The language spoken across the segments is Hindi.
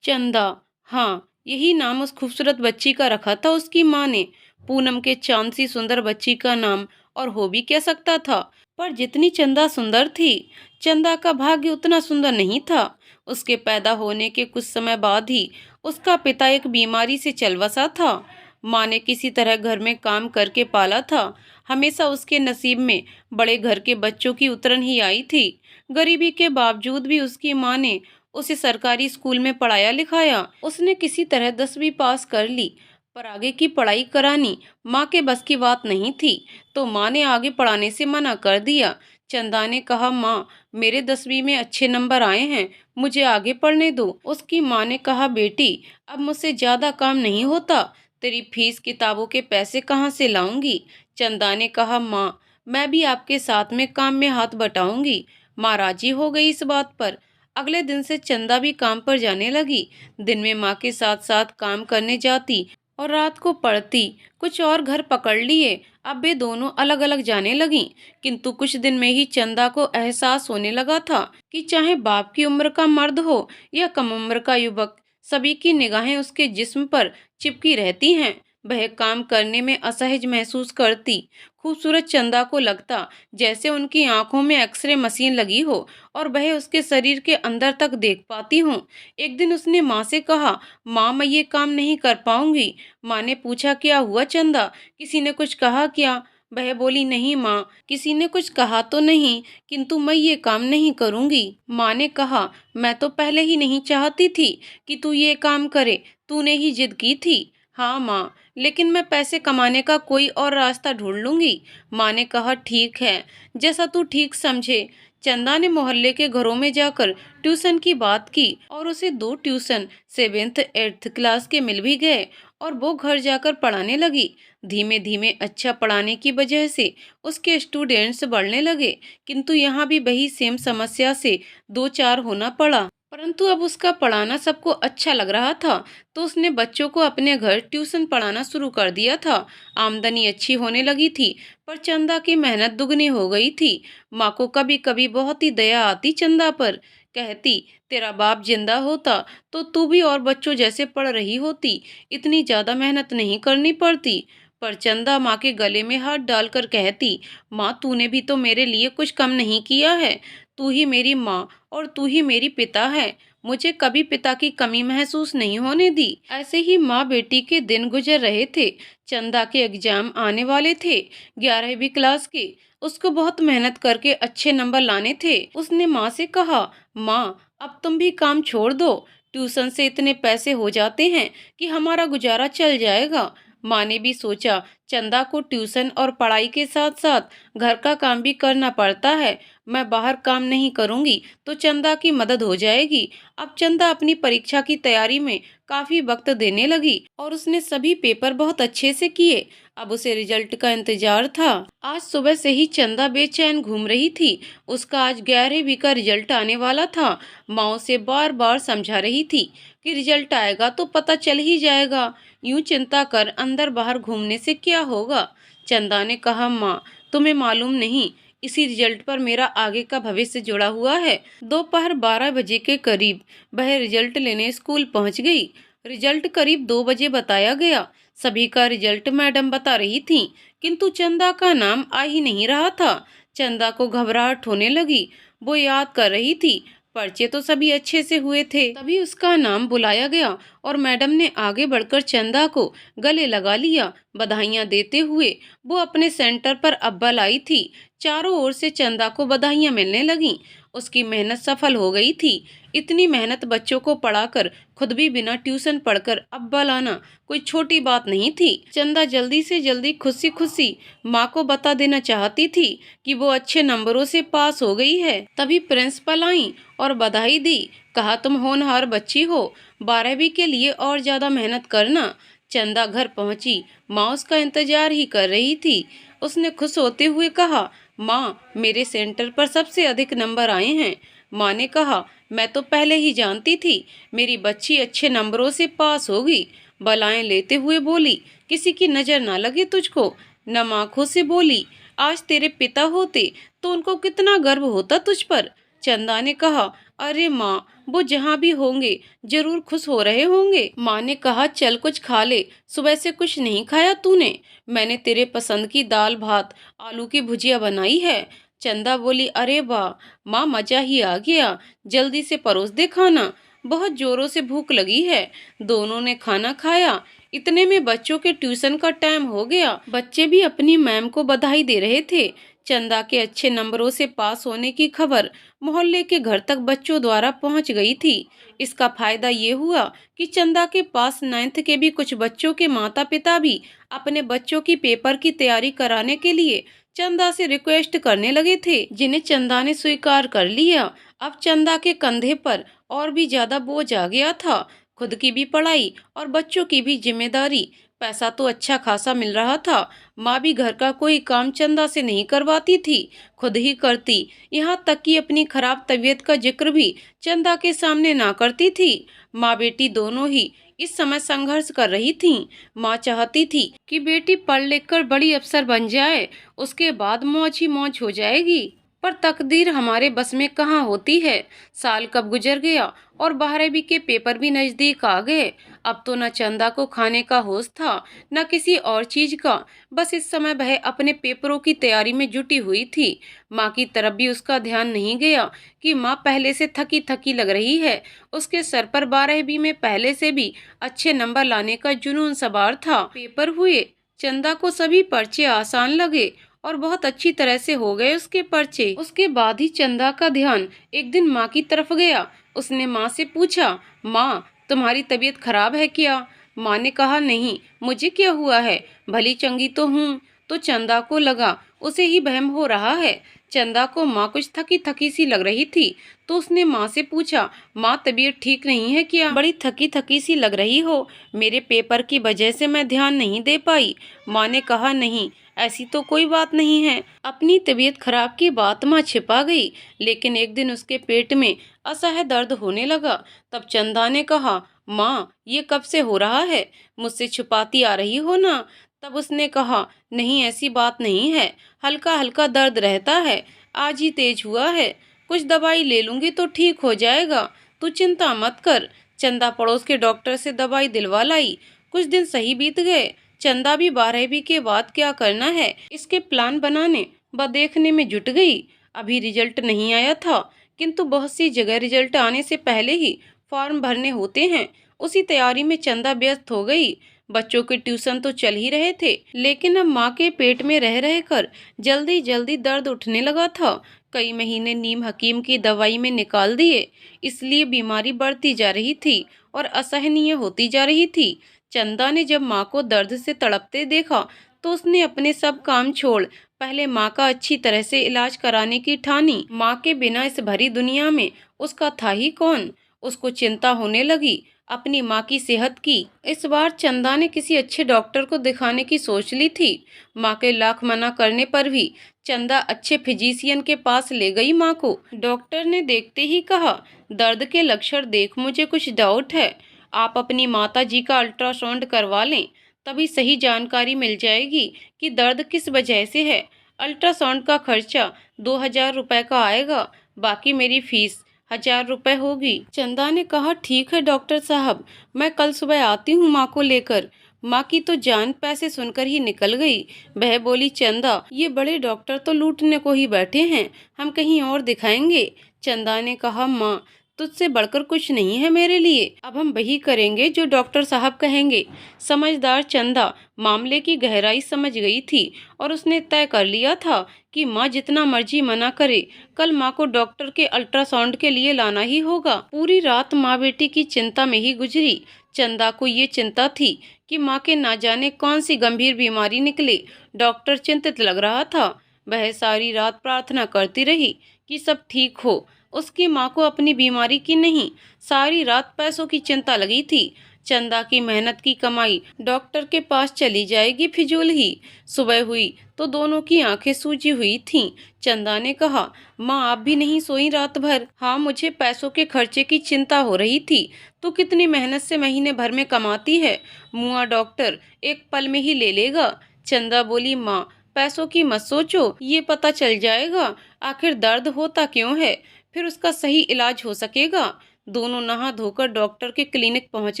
चंदा। हाँ, यही नाम उस खूबसूरत बच्ची का रखा था उसकी माँ ने। पूनम के चांद सी सुंदर बच्ची का नाम और हो भी क्या सकता था। पर जितनी चंदा सुंदर थी, चंदा का भाग्य उतना सुंदर नहीं था। उसके पैदा होने के कुछ समय बाद ही उसका पिता एक बीमारी से चल बसा था। माँ ने किसी तरह घर में काम करके पाला था। हमेशा उसके नसीब में बड़े घर के बच्चों की उतरन ही आई थी। गरीबी के बावजूद भी उसकी माँ ने उसे सरकारी स्कूल में पढ़ाया लिखाया। उसने किसी तरह 10वीं पास कर ली, पर आगे की पढ़ाई करानी माँ के बस की बात नहीं थी, तो माँ ने आगे पढ़ाने से मना कर दिया। चंदा ने कहा, माँ, मेरे 10वीं में अच्छे नंबर आए हैं, मुझे आगे पढ़ने दो। उसकी माँ ने कहा, बेटी, अब मुझसे ज्यादा काम नहीं होता, तेरी फीस किताबों के पैसे कहाँ से लाऊंगी। चंदा ने कहा, माँ, मैं भी आपके साथ में काम में हाथ बटाऊंगी। माँ राजी हो गई इस बात पर। अगले दिन से चंदा भी काम पर जाने लगी। दिन में माँ के साथ साथ काम करने जाती और रात को पढ़ती। कुछ और घर पकड़ लिए। अब वे दोनों अलग अलग जाने लगीं। किंतु कुछ दिन में ही चंदा को एहसास होने लगा था कि चाहे बाप की उम्र का मर्द हो या कम उम्र का युवक, सभी की निगाहें उसके जिस्म पर चिपकी रहती हैं। वह काम करने में असहज महसूस करती। खूबसूरत चंदा को लगता जैसे उनकी आंखों में एक्सरे मशीन लगी हो और वह उसके शरीर के अंदर तक देख पाती हूँ। एक दिन उसने माँ से कहा, माँ, मैं ये काम नहीं कर पाऊंगी। माँ ने पूछा, क्या हुआ चंदा, किसी ने कुछ कहा क्या? वह बोली, नहीं माँ, किसी ने कुछ कहा तो नहीं, किंतु मैं ये काम नहीं करूंगी। माँ ने कहा, मैं तो पहले ही नहीं चाहती थी कि तू ये काम करे, तूने ही जिद की थी। हाँ माँ, लेकिन मैं पैसे कमाने का कोई और रास्ता ढूंढ लूंगी। माँ ने कहा, ठीक है, जैसा तू ठीक समझे। चंदा ने मोहल्ले के घरों में जाकर ट्यूशन की बात की और उसे 2 ट्यूशन 7th 8th क्लास के मिल भी गए और वो घर जाकर पढ़ाने लगी। धीमे धीमे अच्छा पढ़ाने की वजह से उसके स्टूडेंट्स बढ़ने लगे, किंतु यहाँ भी वही सेम समस्या से दो चार होना पड़ा। परंतु अब उसका पढ़ाना सबको अच्छा लग रहा था, तो उसने बच्चों को अपने घर ट्यूशन पढ़ाना शुरू कर दिया था। आमदनी अच्छी होने लगी थी, पर चंदा की मेहनत दुगनी हो गई थी। माँ को कभी कभी बहुत ही दया आती चंदा पर। कहती, तेरा बाप जिंदा होता तो तू भी और बच्चों जैसे पढ़ रही होती, इतनी ज्यादा मेहनत नहीं करनी पड़ती। पर चंदा माँ के गले में हाथ डालकर कहती, माँ, तूने भी तो मेरे लिए कुछ कम नहीं किया है। तू ही मेरी माँ और तू ही मेरी पिता है। मुझे कभी पिता की कमी महसूस नहीं होने दी। ऐसे ही माँ बेटी के दिन गुजर रहे थे। चंदा के एग्जाम आने वाले थे, 11वीं क्लास के। उसको बहुत मेहनत करके अच्छे नंबर लाने थे। उसने माँ से कहा, माँ, अब तुम भी काम छोड़ दो, ट्यूशन से इतने पैसे हो जाते हैं कि हमारा गुजारा चल जाएगा। माँ ने भी सोचा, चंदा को ट्यूशन और पढ़ाई के साथ साथ घर का काम भी करना पड़ता है। मैं बाहर काम नहीं करूंगी तो चंदा की मदद हो जाएगी। अब चंदा अपनी परीक्षा की तैयारी में काफी वक्त देने लगी और उसने सभी पेपर बहुत अच्छे से किए। अब उसे रिजल्ट का इंतजार था। आज सुबह से ही चंदा बेचैन घूम रही थी। उसका आज 11वीं का रिजल्ट आने वाला था। माँ उसे बार बार समझा रही थी कि रिजल्ट आएगा तो पता चल ही जाएगा, यूं चिंता कर अंदर बाहर घूमने से क्या होगा। चंदा ने कहा, माँ, तुम्हें मालूम नहीं, इसी रिजल्ट पर मेरा आगे का भविष्य जुड़ा हुआ है। दोपहर 12 बजे के करीब वह रिजल्ट लेने स्कूल पहुंच गई। रिजल्ट करीब 2 बजे बताया गया। सभी का रिजल्ट मैडम बता रही थी, किंतु चंदा का नाम आ ही नहीं रहा था। चंदा को घबराहट होने लगी। वो याद कर रही थी, पर्चे तो सभी अच्छे से हुए थे। तभी उसका नाम बुलाया गया और मैडम ने आगे बढ़कर चंदा को गले लगा लिया। बधाइयां देते हुए वो अपने सेंटर पर अव्वल आई थी। चारों ओर से चंदा को बधाइयां मिलने लगीं। उसकी मेहनत सफल हो गई थी। इतनी मेहनत बच्चों को पढ़ाकर खुद भी बिना ट्यूशन पढ़कर अव्वल आना कोई छोटी बात नहीं थी। चंदा जल्दी से जल्दी खुशी खुशी माँ को बता देना चाहती थी कि वो अच्छे नंबरों से पास हो गई है। तभी प्रिंसिपल आई और बधाई दी। कहा, तुम होनहार बच्ची हो, 12वीं के लिए और ज्यादा मेहनत करना। चंदा घर पहुंची। माँ उसका इंतजार ही कर रही थी। उसने खुश होते हुए कहा, माँ, मेरे सेंटर पर सबसे अधिक नंबर आए हैं। माँ ने कहा, मैं तो पहले ही जानती थी, मेरी बच्ची अच्छे नंबरों से पास होगी। बलाएं लेते हुए बोली, किसी की नजर ना लगे तुझको। नम आंखों से बोली, आज तेरे पिता होते तो उनको कितना गर्व होता तुझ पर। चंदा ने कहा, अरे माँ, वो जहाँ भी होंगे जरूर खुश हो रहे होंगे। माँ ने कहा, चल कुछ खा ले, सुबह से कुछ नहीं खाया तूने। मैंने तेरे पसंद की दाल भात आलू की भुजिया बनाई है। चंदा बोली, अरे वाह माँ, मजा ही आ गया, जल्दी से परोस दे खाना, बहुत जोरों से भूख लगी है। दोनों ने खाना खाया। इतने में बच्चों के ट्यूशन का टाइम हो गया। बच्चे भी अपनी मैम को बधाई दे रहे थे। चंदा के अच्छे नंबरों से पास होने की खबर मोहल्ले के घर तक बच्चों द्वारा पहुंच गई थी। इसका फायदा ये हुआ कि चंदा के पास 9th के भी कुछ बच्चों के माता पिता भी अपने बच्चों की पेपर की तैयारी कराने के लिए चंदा से रिक्वेस्ट करने लगे थे, जिन्हें चंदा ने स्वीकार कर लिया। अब चंदा के कंधे पर और भी ज्यादा बोझ आ गया था, खुद की भी पढ़ाई और बच्चों की भी जिम्मेदारी। पैसा तो अच्छा खासा मिल रहा था। माँ भी घर का कोई काम चंदा से नहीं करवाती थी, खुद ही करती। यहाँ तक कि अपनी खराब तबीयत का जिक्र भी चंदा के सामने ना करती थी। माँ बेटी दोनों ही इस समय संघर्ष कर रही थीं। माँ चाहती थी कि बेटी पढ़ लिख कर बड़ी अफसर बन जाए, उसके बाद मौज ही मौज हो जाएगी। पर तकदीर हमारे बस में कहाँ होती है। साल कब गुजर गया और 12वीं के पेपर भी नजदीक आ गए। अब तो न चंदा को खाने का होश था, न किसी और चीज का। बस इस समय वह अपने पेपरों की तैयारी में जुटी हुई थी। माँ की तरफ भी उसका ध्यान नहीं गया कि माँ पहले से थकी थकी लग रही है। उसके सर पर 12वीं में पहले से भी अच्छे नंबर लाने का जुनून सवार था। पेपर हुए, चंदा को सभी पर्चे आसान लगे और बहुत अच्छी तरह से हो गए उसके पर्चे। उसके बाद ही चंदा का ध्यान एक दिन माँ की तरफ गया। उसने माँ से पूछा, माँ तुम्हारी तबीयत खराब है क्या? माँ ने कहा, नहीं, मुझे क्या हुआ है, भली चंगी तो हूँ। तो चंदा को लगा उसे ही वहम हो रहा है। चंदा को माँ कुछ थकी थकी सी लग रही थी, तो उसने माँ से पूछा, माँ तबीयत ठीक नहीं है क्या? बड़ी थकी थकी सी लग रही हो, मेरे पेपर की वजह से मैं ध्यान नहीं दे पाई। माँ ने कहा, नहीं ऐसी तो कोई बात नहीं है। अपनी तबीयत खराब की बात माँ छिपा गई, लेकिन एक दिन उसके पेट में असह्य दर्द होने लगा। तब चंदा ने कहा, माँ ये कब से हो रहा है, मुझसे छुपाती आ रही हो ना? तब उसने कहा, नहीं ऐसी बात नहीं है, हल्का हल्का दर्द रहता है, आज ही तेज हुआ है, कुछ दवाई ले लूंगी तो ठीक हो जाएगा, तू चिंता मत कर। चंदा पड़ोस के डॉक्टर से दवाई दिलवा लाई। कुछ दिन सही बीत गए। चंदा भी 12वीं के बाद क्या करना है इसके प्लान बनाने व देखने में जुट गई। अभी रिजल्ट नहीं आया था, किंतु बहुत सी जगह रिजल्ट आने से पहले ही फॉर्म भरने होते हैं। उसी तैयारी में चंदा व्यस्त हो गई। बच्चों के ट्यूशन तो चल ही रहे थे, लेकिन अब माँ के पेट में रह कर जल्दी जल्दी दर्द उठने लगा था। कई महीने नीम हकीम की दवाई में निकाल दिए, इसलिए बीमारी बढ़ती जा रही थी और असहनीय होती जा रही थी। चंदा ने जब माँ को दर्द से तड़पते देखा तो उसने अपने सब काम छोड़ पहले माँ का अच्छी तरह से इलाज कराने की ठानी। माँ के बिना इस भरी दुनिया में उसका था ही कौन। उसको चिंता होने लगी अपनी माँ की सेहत की। इस बार चंदा ने किसी अच्छे डॉक्टर को दिखाने की सोच ली थी। माँ के लाख मना करने पर भी चंदा अच्छे फिजिशियन के पास ले गई माँ को। डॉक्टर ने देखते ही कहा, दर्द के लक्षण देख मुझे कुछ डाउट है, आप अपनी माता जी का अल्ट्रासाउंड करवा लें, तभी सही जानकारी मिल जाएगी कि दर्द किस वजह से है। अल्ट्रासाउंड का खर्चा 2000 रुपए का आएगा, बाकी मेरी फीस 1000 रुपए होगी। चंदा ने कहा, ठीक है डॉक्टर साहब, मैं कल सुबह आती हूँ माँ को लेकर। माँ की तो जान पैसे सुनकर ही निकल गई। वह बोली, चंदा ये बड़े डॉक्टर तो लूटने को ही बैठे हैं, हम कहीं और दिखाएंगे। चंदा ने कहा, माँ तुझसे बढ़कर कुछ नहीं है मेरे लिए, अब हम वही करेंगे जो डॉक्टर साहब कहेंगे। समझदार चंदा मामले की गहराई समझ गई थी और उसने तय कर लिया था कि माँ जितना मर्जी मना करे, कल माँ को डॉक्टर के अल्ट्रासाउंड के लिए लाना ही होगा। पूरी रात माँ बेटी की चिंता में ही गुजरी। चंदा को ये चिंता थी कि माँ के ना जाने कौन सी गंभीर बीमारी निकले। डॉक्टर चिंतित लग रहा था। वह सारी रात प्रार्थना करती रही कि सब ठीक हो। उसकी माँ को अपनी बीमारी की नहीं, सारी रात पैसों की चिंता लगी थी। चंदा की मेहनत की कमाई डॉक्टर के पास चली जाएगी फिजूल ही। सुबह हुई तो दोनों की आंखें सूजी हुई थीं। चंदा ने कहा, माँ आप भी नहीं सोई रात भर? हाँ, मुझे पैसों के खर्चे की चिंता हो रही थी। तो कितनी मेहनत से महीने भर में कमाती है, मुआ डॉक्टर एक पल में ही ले लेगा। चंदा बोली, माँ पैसों की मत सोचो, ये पता चल जाएगा आखिर दर्द होता क्यों है, फिर उसका सही इलाज हो सकेगा। दोनों नहा धोकर डॉक्टर के क्लिनिक पहुंच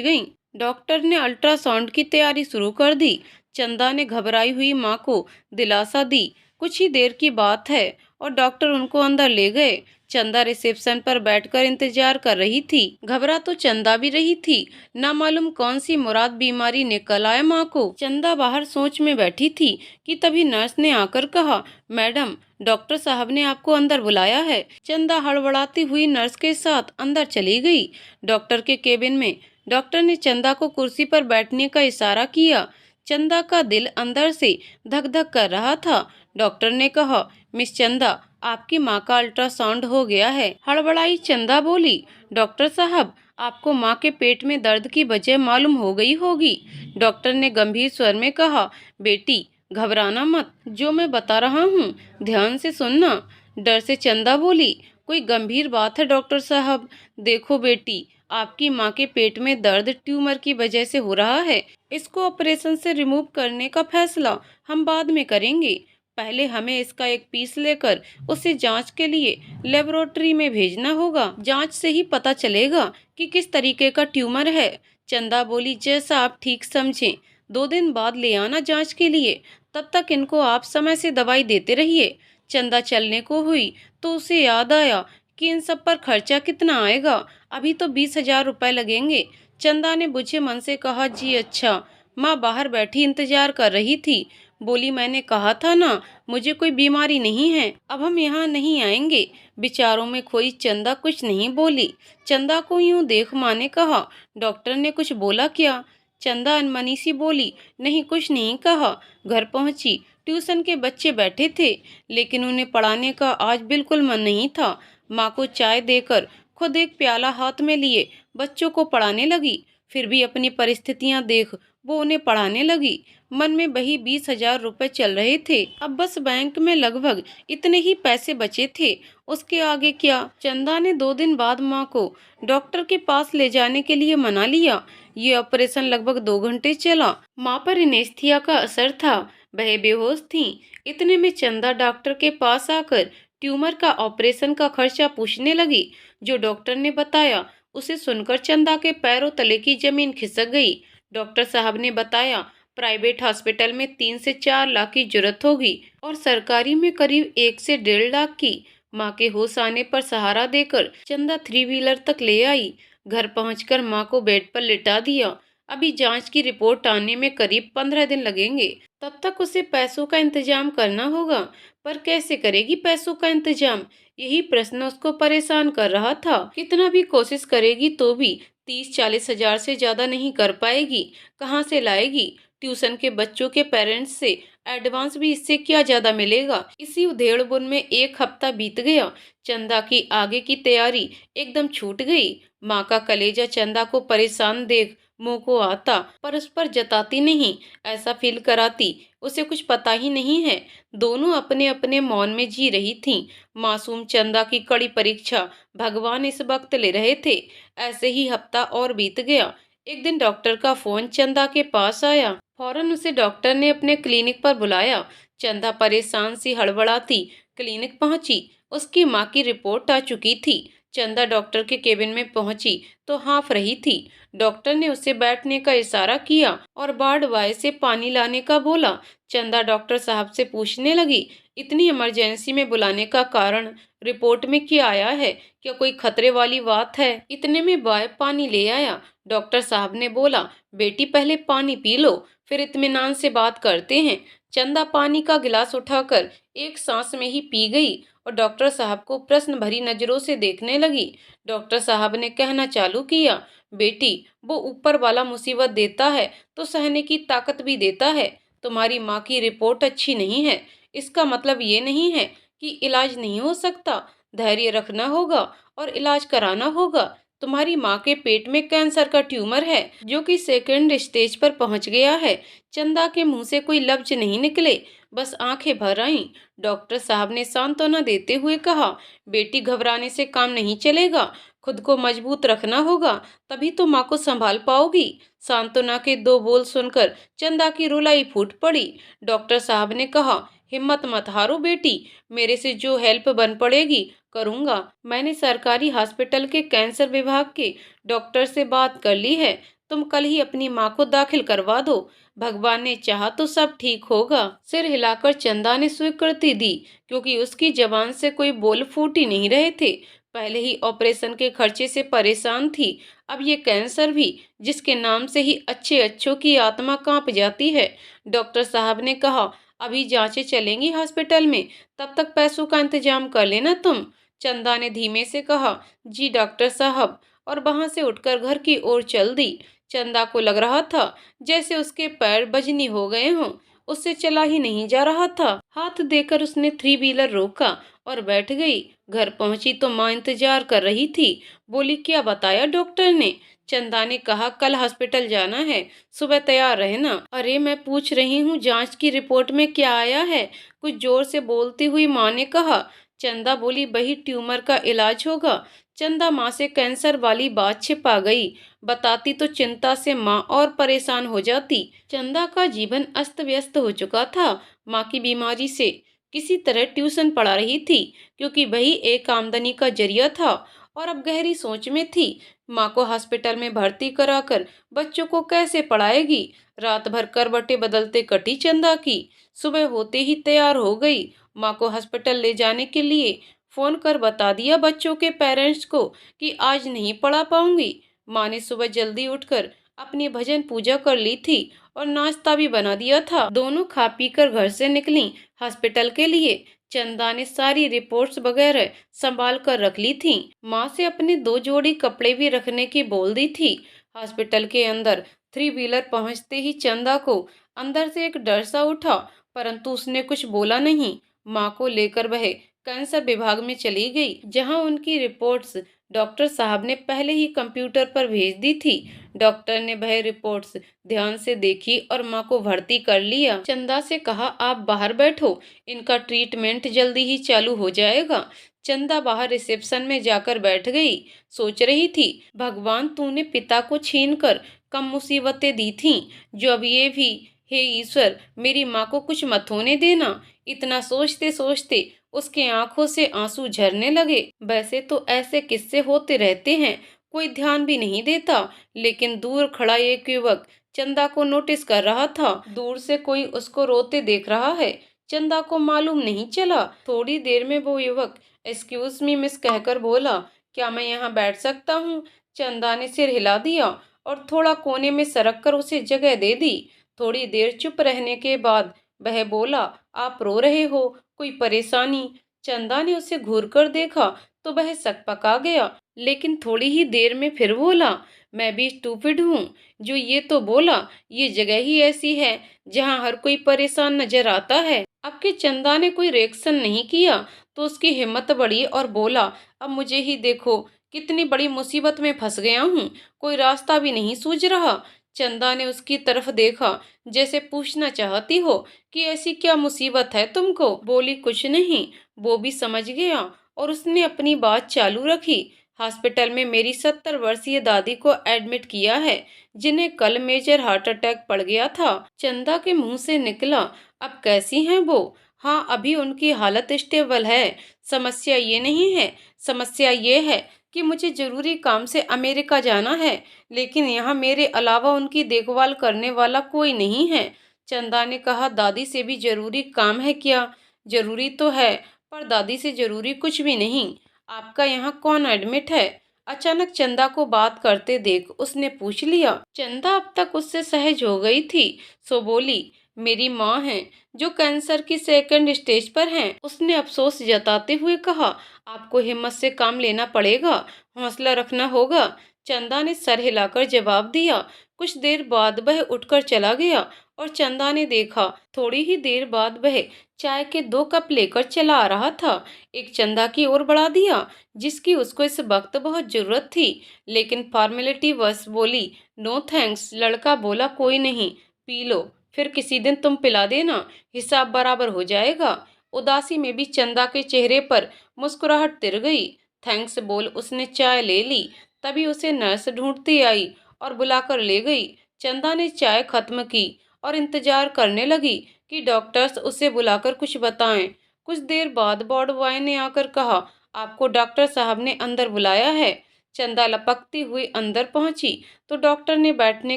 गईं। डॉक्टर ने अल्ट्रासाउंड की तैयारी शुरू कर दी। चंदा ने घबराई हुई माँ को दिलासा दी। कुछ ही देर की बात है और डॉक्टर उनको अंदर ले गए। चंदा रिसेप्शन पर बैठकर इंतजार कर रही थी। घबरा तो चंदा भी रही थी, ना मालूम कौन सी मुराद बीमारी निकल आए माँ को। चंदा बाहर सोच में बैठी थी कि तभी नर्स ने आकर कहा, मैडम, डॉक्टर साहब ने आपको अंदर बुलाया है। चंदा हड़बड़ाती हुई नर्स के साथ अंदर चली गई। डॉक्टर के केबिन में डॉक्टर ने चंदा को कुर्सी पर बैठने का इशारा किया। चंदा का दिल अंदर से धक धक कर रहा था। डॉक्टर ने कहा, मिस चंदा, आपकी माँ का अल्ट्रासाउंड हो गया है। हड़बड़ाई चंदा बोली, डॉक्टर साहब, आपको माँ के पेट में दर्द की वजह मालूम हो गई होगी। डॉक्टर ने गंभीर स्वर में कहा, बेटी, घबराना मत, जो मैं बता रहा हूँ ध्यान से सुनना। डर से चंदा बोली, कोई गंभीर बात है डॉक्टर साहब? देखो बेटी, आपकी माँ के पेट में दर्द ट्यूमर की वजह से हो रहा है। इसको ऑपरेशन से रिमूव करने का फैसला हम बाद में करेंगे। पहले हमें इसका एक पीस लेकर उसे जांच के लिए लेबोरेटरी में भेजना होगा। जांच से ही पता चलेगा कि किस तरीके का ट्यूमर है। चंदा बोली, जैसा आप ठीक समझें। 2 दिन बाद ले आना जांच के लिए। तब तक इनको आप समय से दवाई देते रहिए। चंदा चलने को हुई तो उसे याद आया कि इन सब पर खर्चा कितना आएगा। अभी तो 20,000 रुपए लगेंगे। चंदा ने बुझे मन से कहा, जी अच्छा। माँ बाहर बैठी इंतजार कर रही थी। बोली, मैंने कहा था ना, मुझे कोई बीमारी नहीं है। अब हम यहाँ नहीं आएंगे। विचारों में खोई चंदा कुछ नहीं बोली। चंदा को यूं देख माँ ने कहा, डॉक्टर ने कुछ बोला क्या? चंदा अनमनी सी बोली, नहीं, कुछ नहीं कहा। घर पहुंची। ट्यूशन के बच्चे बैठे थे, लेकिन उन्हें पढ़ाने का आज बिल्कुल मन नहीं था। माँ को चाय देकर खुद एक प्याला हाथ में लिए बच्चों को पढ़ाने लगी। फिर भी अपनी परिस्थितियां देख वो उन्हें पढ़ाने लगी। मन में वही 20,000 रुपए चल रहे थे। अब बस बैंक में लगभग इतने ही पैसे बचे थे। उसके आगे क्या? चंदा ने 2 दिन बाद माँ को डॉक्टर के पास ले जाने के लिए मना लिया। ये ऑपरेशन लगभग 2 घंटे चला। माँ पर एनेस्थीसिया का असर था। वह बेहोश थीं। इतने में चंदा डॉक्टर के पास आकर ट्यूमर का ऑपरेशन का खर्चा पूछने लगी। जो डॉक्टर ने बताया उसे सुनकर चंदा के पैरों तले की जमीन खिसक गई। डॉक्टर साहब ने बताया, प्राइवेट हॉस्पिटल में 3 से 4 लाख की जरूरत होगी और सरकारी में करीब 1 से 1.5 लाख की। माँ के होश आने पर सहारा देकर चंदा 3 व्हीलर तक ले आई। घर पहुंचकर माँ को बेड पर लिटा दिया। अभी जांच की रिपोर्ट आने में करीब 15 दिन लगेंगे। तब तक उसे पैसों का इंतजाम करना होगा। पर कैसे करेगी पैसों का इंतजाम? यही प्रश्न उसको परेशान कर रहा था। कितना भी कोशिश करेगी तो भी 30-40 हजार से ज्यादा नहीं कर पाएगी। कहाँ से लाएगी? ट्यूशन के बच्चों के पेरेंट्स से एडवांस भी इससे क्या ज्यादा मिलेगा। इसी उधेड़-बुन में 1 हफ्ता बीत गया। चंदा की आगे की तैयारी एकदम छूट गई। माँ का कलेजा चंदा को परेशान देख मुंह को आता, पर उस पर जताती नहीं, ऐसा फील कराती उसे कुछ पता ही नहीं है। दोनों अपने अपने मौन में जी रही थीं। मासूम चंदा की कड़ी परीक्षा भगवान इस वक्त ले रहे थे। ऐसे ही हफ्ता और बीत गया। एक दिन डॉक्टर का फोन चंदा के पास आया। फौरन उसे डॉक्टर ने अपने क्लिनिक पर बुलाया। चंदा परेशान सी हड़बड़ाती क्लिनिक पहुंची। उसकी माँ की रिपोर्ट आ चुकी थी। चंदा डॉक्टर के केबिन में पहुंची तो हाँफ रही थी। डॉक्टर ने उसे बैठने का इशारा किया और वार्ड बॉय से पानी लाने का बोला। चंदा डॉक्टर साहब से पूछने लगी, इतनी इमरजेंसी में बुलाने का कारण रिपोर्ट में क्या आया है? क्या कोई खतरे वाली बात है? इतने में बॉय पानी ले आया। डॉक्टर साहब ने बोला, बेटी, पहले पानी पी लो, फिर इत्मीनान से बात करते हैं। चंदा पानी का गिलास उठाकर एक सांस में ही पी गई और डॉक्टर साहब को प्रश्न भरी नजरों से देखने लगी। डॉक्टर साहब ने कहना चालू किया, बेटी, वो ऊपर वाला मुसीबत देता है तो सहने की ताकत भी देता है। तुम्हारी माँ की रिपोर्ट अच्छी नहीं है, इसका मतलब ये नहीं है कि इलाज नहीं हो सकता। धैर्य रखना होगा और इलाज कराना होगा। तुम्हारी माँ के पेट में कैंसर का ट्यूमर है जो कि 2nd स्टेज पर पहुंच गया है। चंदा के मुंह से कोई लफ्ज नहीं निकले, बस आंखें भर आईं। डॉक्टर साहब ने सांत्वना देते हुए कहा, बेटी, घबराने से काम नहीं चलेगा, खुद को मजबूत रखना होगा, तभी तो माँ को संभाल पाओगी। सांत्वना के 2 बोल सुनकर चंदा की रुलाई फूट पड़ी। डॉक्टर साहब ने कहा, हिम्मत मत हारो बेटी, मेरे से जो हेल्प बन पड़ेगी करूँगा। मैंने सरकारी हॉस्पिटल के कैंसर विभाग के डॉक्टर से बात कर ली है, तुम कल ही अपनी माँ को दाखिल करवा दो, भगवान ने चाहा तो सब ठीक होगा। सिर हिलाकर चंदा ने स्वीकृति दी, क्योंकि उसकी जबान से कोई बोल फूट ही नहीं रहे थे। पहले ही ऑपरेशन के खर्चे से परेशान थी, अब ये कैंसर भी, जिसके नाम से ही अच्छे अच्छों की आत्मा कांप जाती है। डॉक्टर साहब ने कहा, अभी जांचें चलेंगी हॉस्पिटल में, तब तक पैसों का इंतजाम कर लेना तुम। चंदा ने धीमे से कहा, जी डॉक्टर साहब, और वहां से उठकर घर की ओर चल दी। चंदा को लग रहा था जैसे उसके पैर बजनी हो गए हों, उससे चला ही नहीं जा रहा था। हाथ देकर उसने थ्री व्हीलर रोका और बैठ गई। घर पहुंची तो माँ इंतजार कर रही थी। बोली, क्या बताया डॉक्टर ने? चंदा ने कहा, कल हॉस्पिटल जाना है, सुबह तैयार रहना। अरे मैं पूछ रही हूँ जांच की रिपोर्ट में क्या आया है? कुछ जोर से बोलती हुई माँ ने कहा। चंदा बोली, वही ट्यूमर का इलाज होगा। चंदा माँ से कैंसर वाली बात छिपा गई, बताती तो चिंता से माँ और परेशान हो जाती। चंदा का जीवन अस्त व्यस्त हो चुका था। माँ की बीमारी से किसी तरह ट्यूशन पढ़ा रही थी, क्योंकि वही एक आमदनी का जरिया था, और अब गहरी सोच में थी। माँ को हॉस्पिटल में भर्ती कराकर बच्चों को कैसे पढ़ाएगी? रात भर करवटें बदलते कटी चंदा की। सुबह होते ही तैयार हो गई। माँ को हॉस्पिटल ले जाने के लिए फोन कर बता दिया बच्चों के पेरेंट्स को कि आज नहीं पढ़ा पाऊंगी। माँ ने सुबह जल्दी उठकर अपनी भजन पूजा कर ली थी और नाश्ता भी बना दिया था। दोनों खा पी कर घर से निकली हॉस्पिटल के लिए। चंदा ने सारी रिपोर्ट्स वगैरह संभाल कर रख ली थी। माँ से अपने दो जोड़ी कपड़े भी रखने की बोल दी थी। हॉस्पिटल के अंदर थ्री व्हीलर पहुंचते ही चंदा को अंदर से एक डर सा उठा, परंतु उसने कुछ बोला नहीं। माँ को लेकर वह कैंसर विभाग में चली गई, जहां उनकी रिपोर्ट्स डॉक्टर साहब ने पहले ही कंप्यूटर पर भेज दी थी। डॉक्टर ने वह रिपोर्ट्स ध्यान से देखी और माँ को भर्ती कर लिया। चंदा से कहा, आप बाहर बैठो, इनका ट्रीटमेंट जल्दी ही चालू हो जाएगा। चंदा बाहर रिसेप्शन में जाकर बैठ गई। सोच रही थी, भगवान तूने पिता को छीनकर कम मुसीबतें दी थीं, जो अब ये भी, हे ईश्वर मेरी माँ को कुछ मत होने देना। इतना सोचते सोचते उसके आंखों से आंसू झरने लगे। वैसे तो ऐसे किस्से होते रहते हैं, कोई ध्यान भी नहीं देता, लेकिन दूर खड़ा एक युवक चंदा को नोटिस कर रहा था। दूर से कोई उसको रोते देख रहा है, चंदा को मालूम नहीं चला। थोड़ी देर में वो युवक एक्सक्यूज मी मिस कहकर बोला, क्या मैं यहाँ बैठ सकता हूँ? चंदा ने सिर हिला दिया और थोड़ा कोने में सरक कर उसे जगह दे दी। थोड़ी देर चुप रहने के बाद वह बोला, आप रो रहे हो, कोई परेशानी? चंदा ने उसे घूर कर देखा तो वह सकपका गया, लेकिन थोड़ी ही देर में फिर बोला, मैं भी स्टूपिड हूँ जो ये तो बोला, ये जगह ही ऐसी है जहाँ हर कोई परेशान नजर आता है। अब के चंदा ने कोई रिएक्शन नहीं किया तो उसकी हिम्मत बढ़ी और बोला, अब मुझे ही देखो, कितनी बड़ी मुसीबत में फंस गया हूँ, कोई रास्ता भी नहीं सूझ रहा। चंदा ने उसकी तरफ देखा, जैसे पूछना चाहती हो कि ऐसी क्या मुसीबत है तुमको? बोली, कुछ नहीं। वो भी समझ गया और उसने अपनी बात चालू रखी। हॉस्पिटल में मेरी 70 वर्षीय दादी को एडमिट किया है, जिन्हें कल मेजर हार्ट अटैक पड़ गया था। चंदा के मुंह से निकला, अब कैसी हैं वो? हाँ, अभी उनकी हालत स्टेबल है। समस्या ये नहीं है, समस्या ये है कि मुझे जरूरी काम से अमेरिका जाना है, लेकिन यहाँ मेरे अलावा उनकी देखभाल करने वाला कोई नहीं है। चंदा ने कहा, दादी से भी जरूरी काम है क्या? जरूरी तो है, पर दादी से जरूरी कुछ भी नहीं। आपका यहाँ कौन एडमिट है? अचानक चंदा को बात करते देख उसने पूछ लिया। चंदा अब तक उससे सहज हो गई थी, सो बोली, मेरी माँ है जो कैंसर की सेकंड स्टेज पर हैं। उसने अफसोस जताते हुए कहा, आपको हिम्मत से काम लेना पड़ेगा, हौसला रखना होगा। चंदा ने सर हिलाकर जवाब दिया। कुछ देर बाद वह उठकर चला गया और चंदा ने देखा, थोड़ी ही देर बाद वह चाय के 2 कप लेकर चला आ रहा था। एक चंदा की ओर बढ़ा दिया, जिसकी उसको इस वक्त बहुत जरूरत थी, लेकिन फॉर्मेलिटी बस बोली, नो थैंक्स। लड़का बोला, कोई नहीं, पी लो, फिर किसी दिन तुम पिला देना, हिसाब बराबर हो जाएगा। उदासी में भी चंदा के चेहरे पर मुस्कुराहट तिर गई। थैंक्स बोल उसने चाय ले ली। तभी उसे नर्स ढूंढती आई और बुलाकर ले गई। चंदा ने चाय खत्म की और इंतजार करने लगी कि डॉक्टर्स उसे बुलाकर कुछ बताएं। कुछ देर बाद वार्ड बॉय ने आकर कहा, आपको डॉक्टर साहब ने अंदर बुलाया है। चंदा लपकती हुई अंदर पहुंची तो डॉक्टर ने बैठने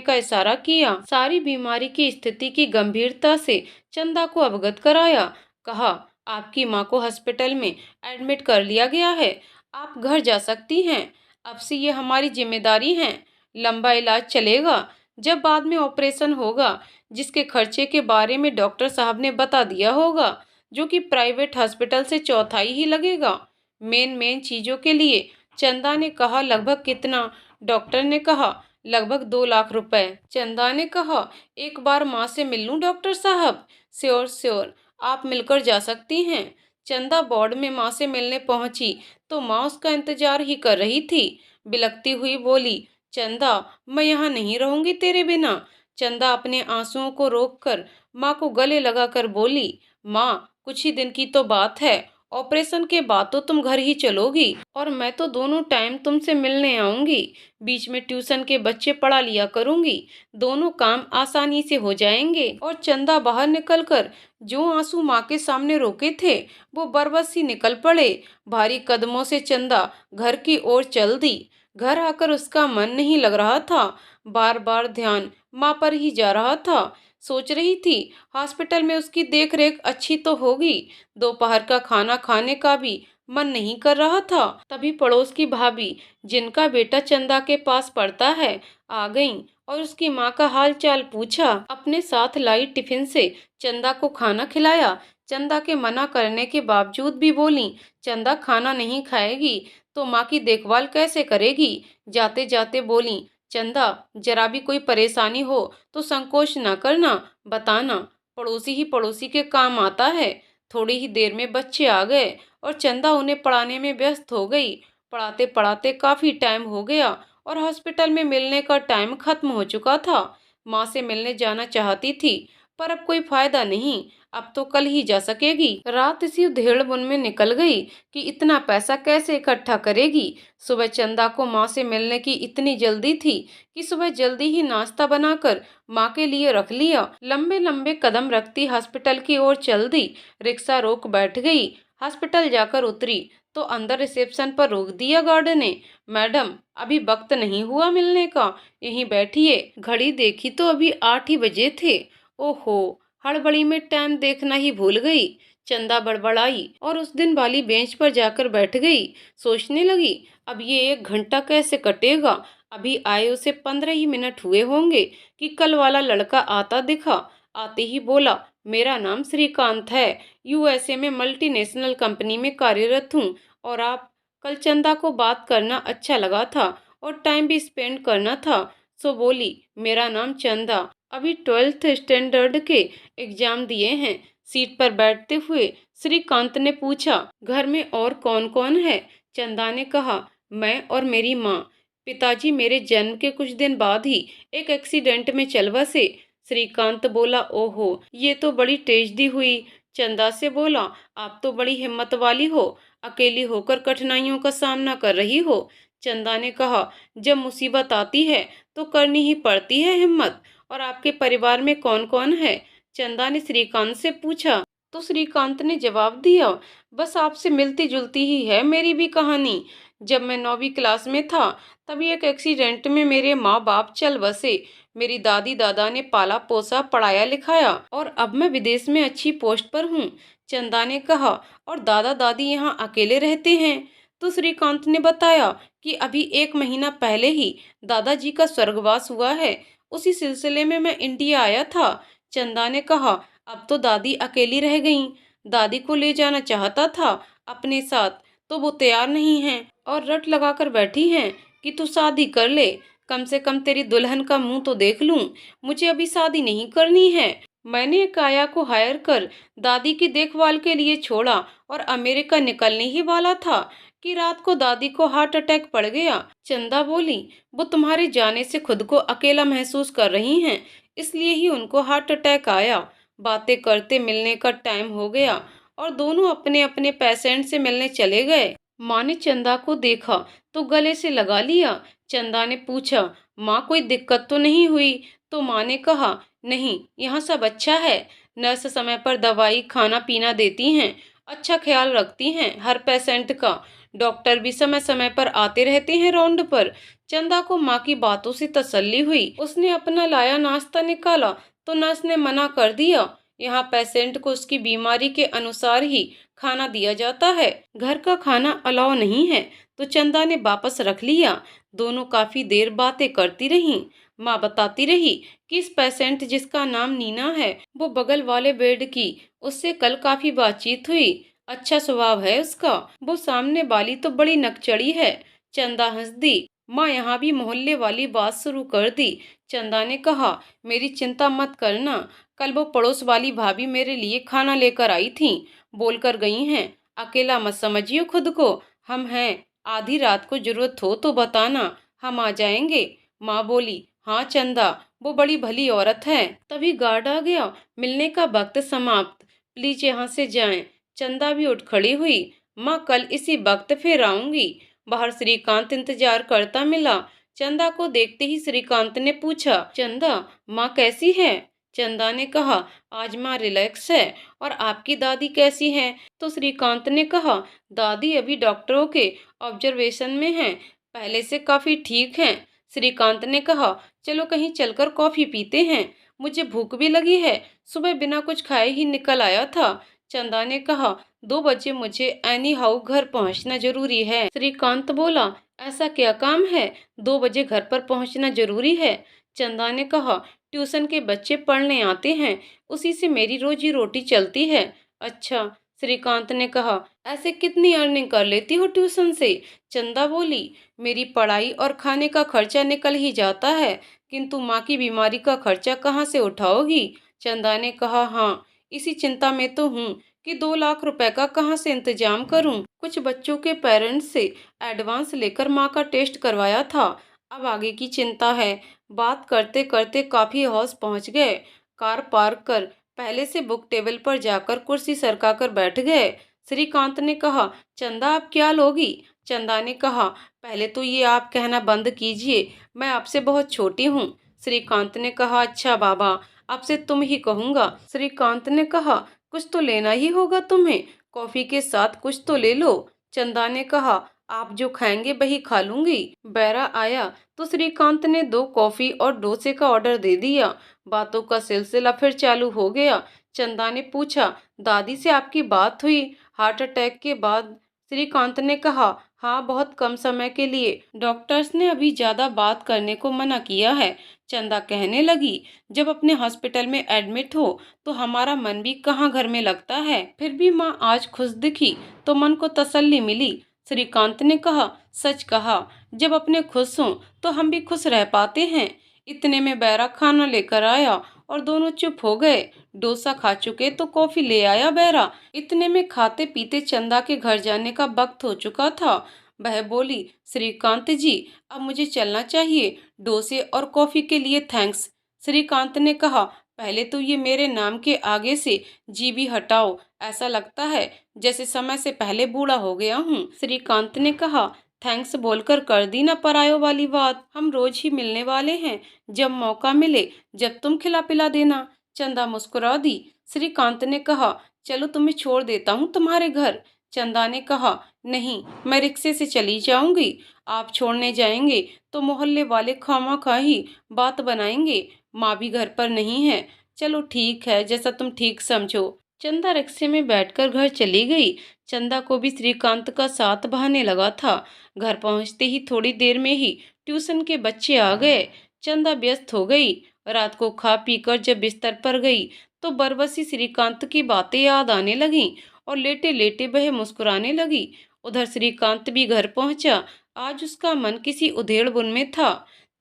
का इशारा किया। सारी बीमारी की स्थिति की गंभीरता से चंदा को अवगत कराया। कहा, आपकी माँ को हॉस्पिटल में एडमिट कर लिया गया है, आप घर जा सकती हैं। अब से ये हमारी जिम्मेदारी है। लंबा इलाज चलेगा, जब बाद में ऑपरेशन होगा जिसके खर्चे के बारे में डॉक्टर साहब ने बता दिया होगा, जो कि प्राइवेट हॉस्पिटल से चौथाई ही लगेगा। मेन चीजों के लिए। चंदा ने कहा, लगभग कितना? डॉक्टर ने कहा, लगभग 2 लाख रुपए। चंदा ने कहा, एक बार माँ से मिल लूं डॉक्टर साहब? श्योर श्योर, आप मिलकर जा सकती हैं। चंदा वार्ड में माँ से मिलने पहुंची तो माँ उसका इंतजार ही कर रही थी। बिलखती हुई बोली, चंदा, मैं यहाँ नहीं रहूंगी तेरे बिना। चंदा अपने आंसुओं को रोककर माँ को गले लगाकर बोली, माँ, कुछ ही दिन की तो बात है, ऑपरेशन के बाद तो तुम घर ही चलोगी और मैं तो दोनों टाइम तुमसे मिलने आऊंगी। बीच में ट्यूशन के बच्चे पढ़ा लिया करूंगी, दोनों काम आसानी से हो जाएंगे। और चंदा बाहर निकलकर जो आंसू माँ के सामने रोके थे वो बरबस ही निकल पड़े। भारी कदमों से चंदा घर की ओर चल दी। घर आकर उसका मन नहीं लग रहा था, बार बार ध्यान माँ पर ही जा रहा था। सोच रही थी, हॉस्पिटल में उसकी देखरेख अच्छी तो होगी, दोपहर का खाना खाने का भी मन नहीं कर रहा था। तभी पड़ोस की भाभी, जिनका बेटा चंदा के पास पढ़ता है, आ गईं और उसकी माँ का हाल चाल पूछा। अपने साथ लाई टिफिन से चंदा को खाना खिलाया। चंदा के मना करने के बावजूद भी बोली, चंदा खाना नहीं खाएगी तो माँ की देखभाल कैसे करेगी? जाते जाते बोली, चंदा, जरा भी कोई परेशानी हो तो संकोच न करना, बताना, पड़ोसी ही पड़ोसी के काम आता है। थोड़ी ही देर में बच्चे आ गए और चंदा उन्हें पढ़ाने में व्यस्त हो गई। पढ़ाते पढ़ाते काफी टाइम हो गया और हॉस्पिटल में मिलने का टाइम खत्म हो चुका था। माँ से मिलने जाना चाहती थी पर अब कोई फायदा नहीं, अब तो कल ही जा सकेगी। रात इसी उधेड़-बुन में निकल गई कि इतना पैसा कैसे इकट्ठा करेगी। सुबह चंदा को माँ से मिलने की इतनी जल्दी थी कि सुबह जल्दी ही नाश्ता बनाकर माँ के लिए रख लिया। लंबे लंबे कदम रखती हॉस्पिटल की ओर चल दी। रिक्शा रोक बैठ गई। हॉस्पिटल जाकर उतरी तो अंदर रिसेप्शन पर रोक दिया गार्ड ने। मैडम, अभी वक्त नहीं हुआ मिलने का, यहीं बैठिए। घड़ी देखी तो अभी 8 ही बजे थे। ओहो, हड़बड़ी में टाइम देखना ही भूल गई। चंदा बड़बड़ाई और उस दिन वाली बेंच पर जाकर बैठ गई। सोचने लगी, अब ये 1 घंटा कैसे कटेगा? अभी आए उसे 15 ही मिनट हुए होंगे कि कल वाला लड़का आता दिखा। आते ही बोला, मेरा नाम श्रीकांत है, यूएसए में मल्टीनेशनल कंपनी में कार्यरत हूँ और आप? कल चंदा को बात करना अच्छा लगा था और टाइम भी स्पेंड करना था, सो बोली, मेरा नाम चंदा, अभी 12th स्टैंडर्ड के एग्जाम दिए हैं। सीट पर बैठते हुए श्रीकांत ने पूछा, घर में और कौन कौन है? चंदा ने कहा, मैं और मेरी माँ। पिताजी मेरे जन्म के कुछ दिन बाद ही एक एक्सीडेंट में चल बसे। श्रीकांत बोला, ओहो, ये तो बड़ी ट्रेजेडी हुई। चंदा से बोला, आप तो बड़ी हिम्मत वाली हो, अकेली होकर कठिनाइयों का सामना कर रही हो। चंदा ने कहा, जब मुसीबत आती है तो करनी ही पड़ती है हिम्मत। और आपके परिवार में कौन कौन है? चंदा ने श्रीकांत से पूछा तो श्रीकांत ने जवाब दिया, बस आपसे मिलती जुलती ही है मेरी भी कहानी। जब मैं 9वीं क्लास में था तभी एक एक्सीडेंट में मेरे माँ बाप चल बसे। मेरी दादी दादा ने पाला पोसा पढ़ाया लिखाया और अब मैं विदेश में अच्छी पोस्ट पर हूँ। चंदा ने कहा, और दादा दादी यहाँ अकेले रहते हैं? तो श्रीकांत ने बताया कि अभी 1 महीना पहले ही दादाजी का स्वर्गवास हुआ है, उसी सिलसिले में मैं इंडिया आया था। चंदा ने कहा, अब तो दादी अकेली रह गईं। दादी को ले जाना चाहता था अपने साथ तो वो तैयार नहीं हैं और रट लगाकर बैठी हैं कि तू शादी कर ले, कम से कम तेरी दुल्हन का मुंह तो देख लूं। मुझे अभी शादी नहीं करनी है। मैंने एक आया को हायर कर दादी की देखभाल के लिए छोड़ा और अमेरिका निकलने ही वाला था कि रात को दादी को हार्ट अटैक पड़ गया। चंदा बोली, वो तुम्हारे जाने से खुद को अकेला महसूस कर रही हैं, इसलिए ही उनको हार्ट अटैक आया। बातें करते मिलने का टाइम हो गया और दोनों अपने अपने पेशेंट से मिलने चले गए। माँ ने चंदा को देखा तो गले से लगा लिया। चंदा ने पूछा, माँ कोई दिक्कत तो नहीं हुई? तो माँ ने कहा, नहीं, यहाँ सब अच्छा है, नर्स समय पर दवाई खाना पीना देती हैं, अच्छा ख्याल रखती हैं हर पेशेंट का। डॉक्टर भी समय समय पर आते रहते हैं राउंड पर। चंदा को माँ की बातों से तसल्ली हुई। उसने अपना लाया नाश्ता निकाला तो नर्स ने मना कर दिया। यहाँ पेशेंट को उसकी बीमारी के अनुसार ही खाना दिया जाता है, घर का खाना अलाउ नहीं है। तो चंदा ने वापस रख लिया। दोनों काफी देर बातें करती रहीं। माँ बताती रही कि इस पेशेंट जिसका नाम नीना है, वो बगल वाले बेड की, उससे कल काफी बातचीत हुई। अच्छा स्वभाव है उसका। वो सामने वाली तो बड़ी नकचड़ी है। चंदा हंस दी। माँ यहाँ भी मोहल्ले वाली बात शुरू कर दी। चंदा ने कहा, मेरी चिंता मत करना, कल वो पड़ोस वाली भाभी मेरे लिए खाना लेकर आई थी, बोलकर गई हैं। अकेला मत समझियो खुद को, हम हैं, आधी रात को जरूरत हो तो बताना, हम आ जाएंगे। माँ बोली, हाँ चंदा, वो बड़ी भली औरत है। तभी गार्ड आ गया। मिलने का वक्त समाप्त, प्लीज यहाँ से जाएं। चंदा भी उठ खड़ी हुई। माँ कल इसी वक्त फिर आऊंगी। बाहर श्रीकांत इंतजार करता मिला। चंदा को देखते ही श्रीकांत ने पूछा, चंदा माँ कैसी है? चंदा ने कहा, आज माँ रिलैक्स है। और आपकी दादी कैसी है? तो श्रीकांत ने कहा, दादी अभी डॉक्टरों के ऑब्जर्वेशन में हैं, पहले से काफी ठीक हैं। श्रीकांत ने कहा, चलो कहीं चलकर कॉफी पीते हैं, मुझे भूख भी लगी है, सुबह बिना कुछ खाए ही निकल आया था। चंदा ने कहा, 2 बजे मुझे एनी हाउ घर पहुंचना जरूरी है। श्रीकांत बोला, ऐसा क्या काम है 2 बजे घर पर पहुंचना जरूरी है? चंदा ने कहा, ट्यूशन के बच्चे पढ़ने आते हैं, उसी से मेरी रोजी रोटी चलती है। अच्छा, श्रीकांत ने कहा, ऐसे कितनी अर्निंग कर लेती हो ट्यूशन से? चंदा बोली, मेरी पढ़ाई और खाने का खर्चा निकल ही जाता है, किंतु माँ की बीमारी का खर्चा कहाँ से उठाओगी? चंदा ने कहा, हाँ, इसी चिंता में तो हूँ कि 2 लाख रुपए का कहाँ से इंतजाम करूँ। कुछ बच्चों के पेरेंट्स से एडवांस लेकर माँ का टेस्ट करवाया था, अब आगे की चिंता है। बात करते करते काफी हौस पहुंच गए। कार पार्क कर पहले से बुक टेबल पर जाकर कुर्सी सरका कर बैठ गए। श्रीकांत ने कहा, चंदा आप क्या लोगी? चंदा ने कहा, पहले तो ये आप कहना बंद कीजिए, मैं आपसे बहुत छोटी हूँ। श्रीकांत ने कहा, अच्छा बाबा, आपसे तुम ही कहूँगा। श्रीकांत ने कहा, कुछ तो लेना ही होगा तुम्हें, कॉफी के साथ कुछ तो ले लो। चंदा ने कहा, आप जो खाएंगे वही खा लूंगी। बैरा आया तो श्रीकांत ने 2 कॉफी और डोसे का ऑर्डर दे दिया। बातों का सिलसिला फिर चालू हो गया। चंदा ने पूछा, दादी से आपकी बात हुई हार्ट अटैक के बाद? श्रीकांत ने कहा, हाँ, बहुत कम समय के लिए, डॉक्टर्स ने अभी ज्यादा बात करने को मना किया है। चंदा कहने लगी, जब अपने हॉस्पिटल में एडमिट हो तो हमारा मन भी कहाँ घर में लगता है। फिर भी माँ आज खुश दिखी तो मन को तसल्ली मिली। श्रीकांत ने कहा, सच कहा, जब अपने खुश हों तो हम भी खुश रह पाते हैं। इतने में बैरा खाना लेकर आया और दोनों चुप हो गए। डोसा खा चुके तो कॉफी ले आया बैरा। इतने में खाते पीते चंदा के घर जाने का वक्त हो चुका था। वह बोली, श्रीकांत जी, अब मुझे चलना चाहिए, डोसे और कॉफी के लिए थैंक्स। श्रीकांत ने कहा, पहले तो ये मेरे नाम के आगे से जी भी हटाओ, ऐसा लगता है जैसे समय से पहले बूढ़ा हो गया हूँ। श्रीकांत ने कहा, थैंक्स बोलकर कर दी ना परायों वाली बात, हम रोज ही मिलने वाले हैं, जब मौका मिले जब तुम खिला पिला देना। चंदा मुस्कुरा दी। श्रीकांत ने कहा, चलो तुम्हें छोड़ देता हूँ तुम्हारे घर। चंदा ने कहा, नहीं, मैं रिक्शे से चली जाऊंगी, आप छोड़ने जाएंगे तो मोहल्ले वाले खामा ही बात बनाएंगे, माँ भी घर पर नहीं है। चलो ठीक है, जैसा तुम ठीक समझो। चंदा रिक्शे में बैठकर घर चली गई। चंदा को भी श्रीकांत का साथ बहाने लगा था। घर पहुंचते ही थोड़ी देर में ही ट्यूशन के बच्चे आ गए। चंदा व्यस्त हो गई। रात को खा पीकर जब बिस्तर पर गई तो बरबसी श्रीकांत की बातें याद आने लगीं और लेटे लेटे वह मुस्कुराने लगी। उधर श्रीकांत भी घर पहुंचा। आज उसका मन किसी उधेड़बुन में था।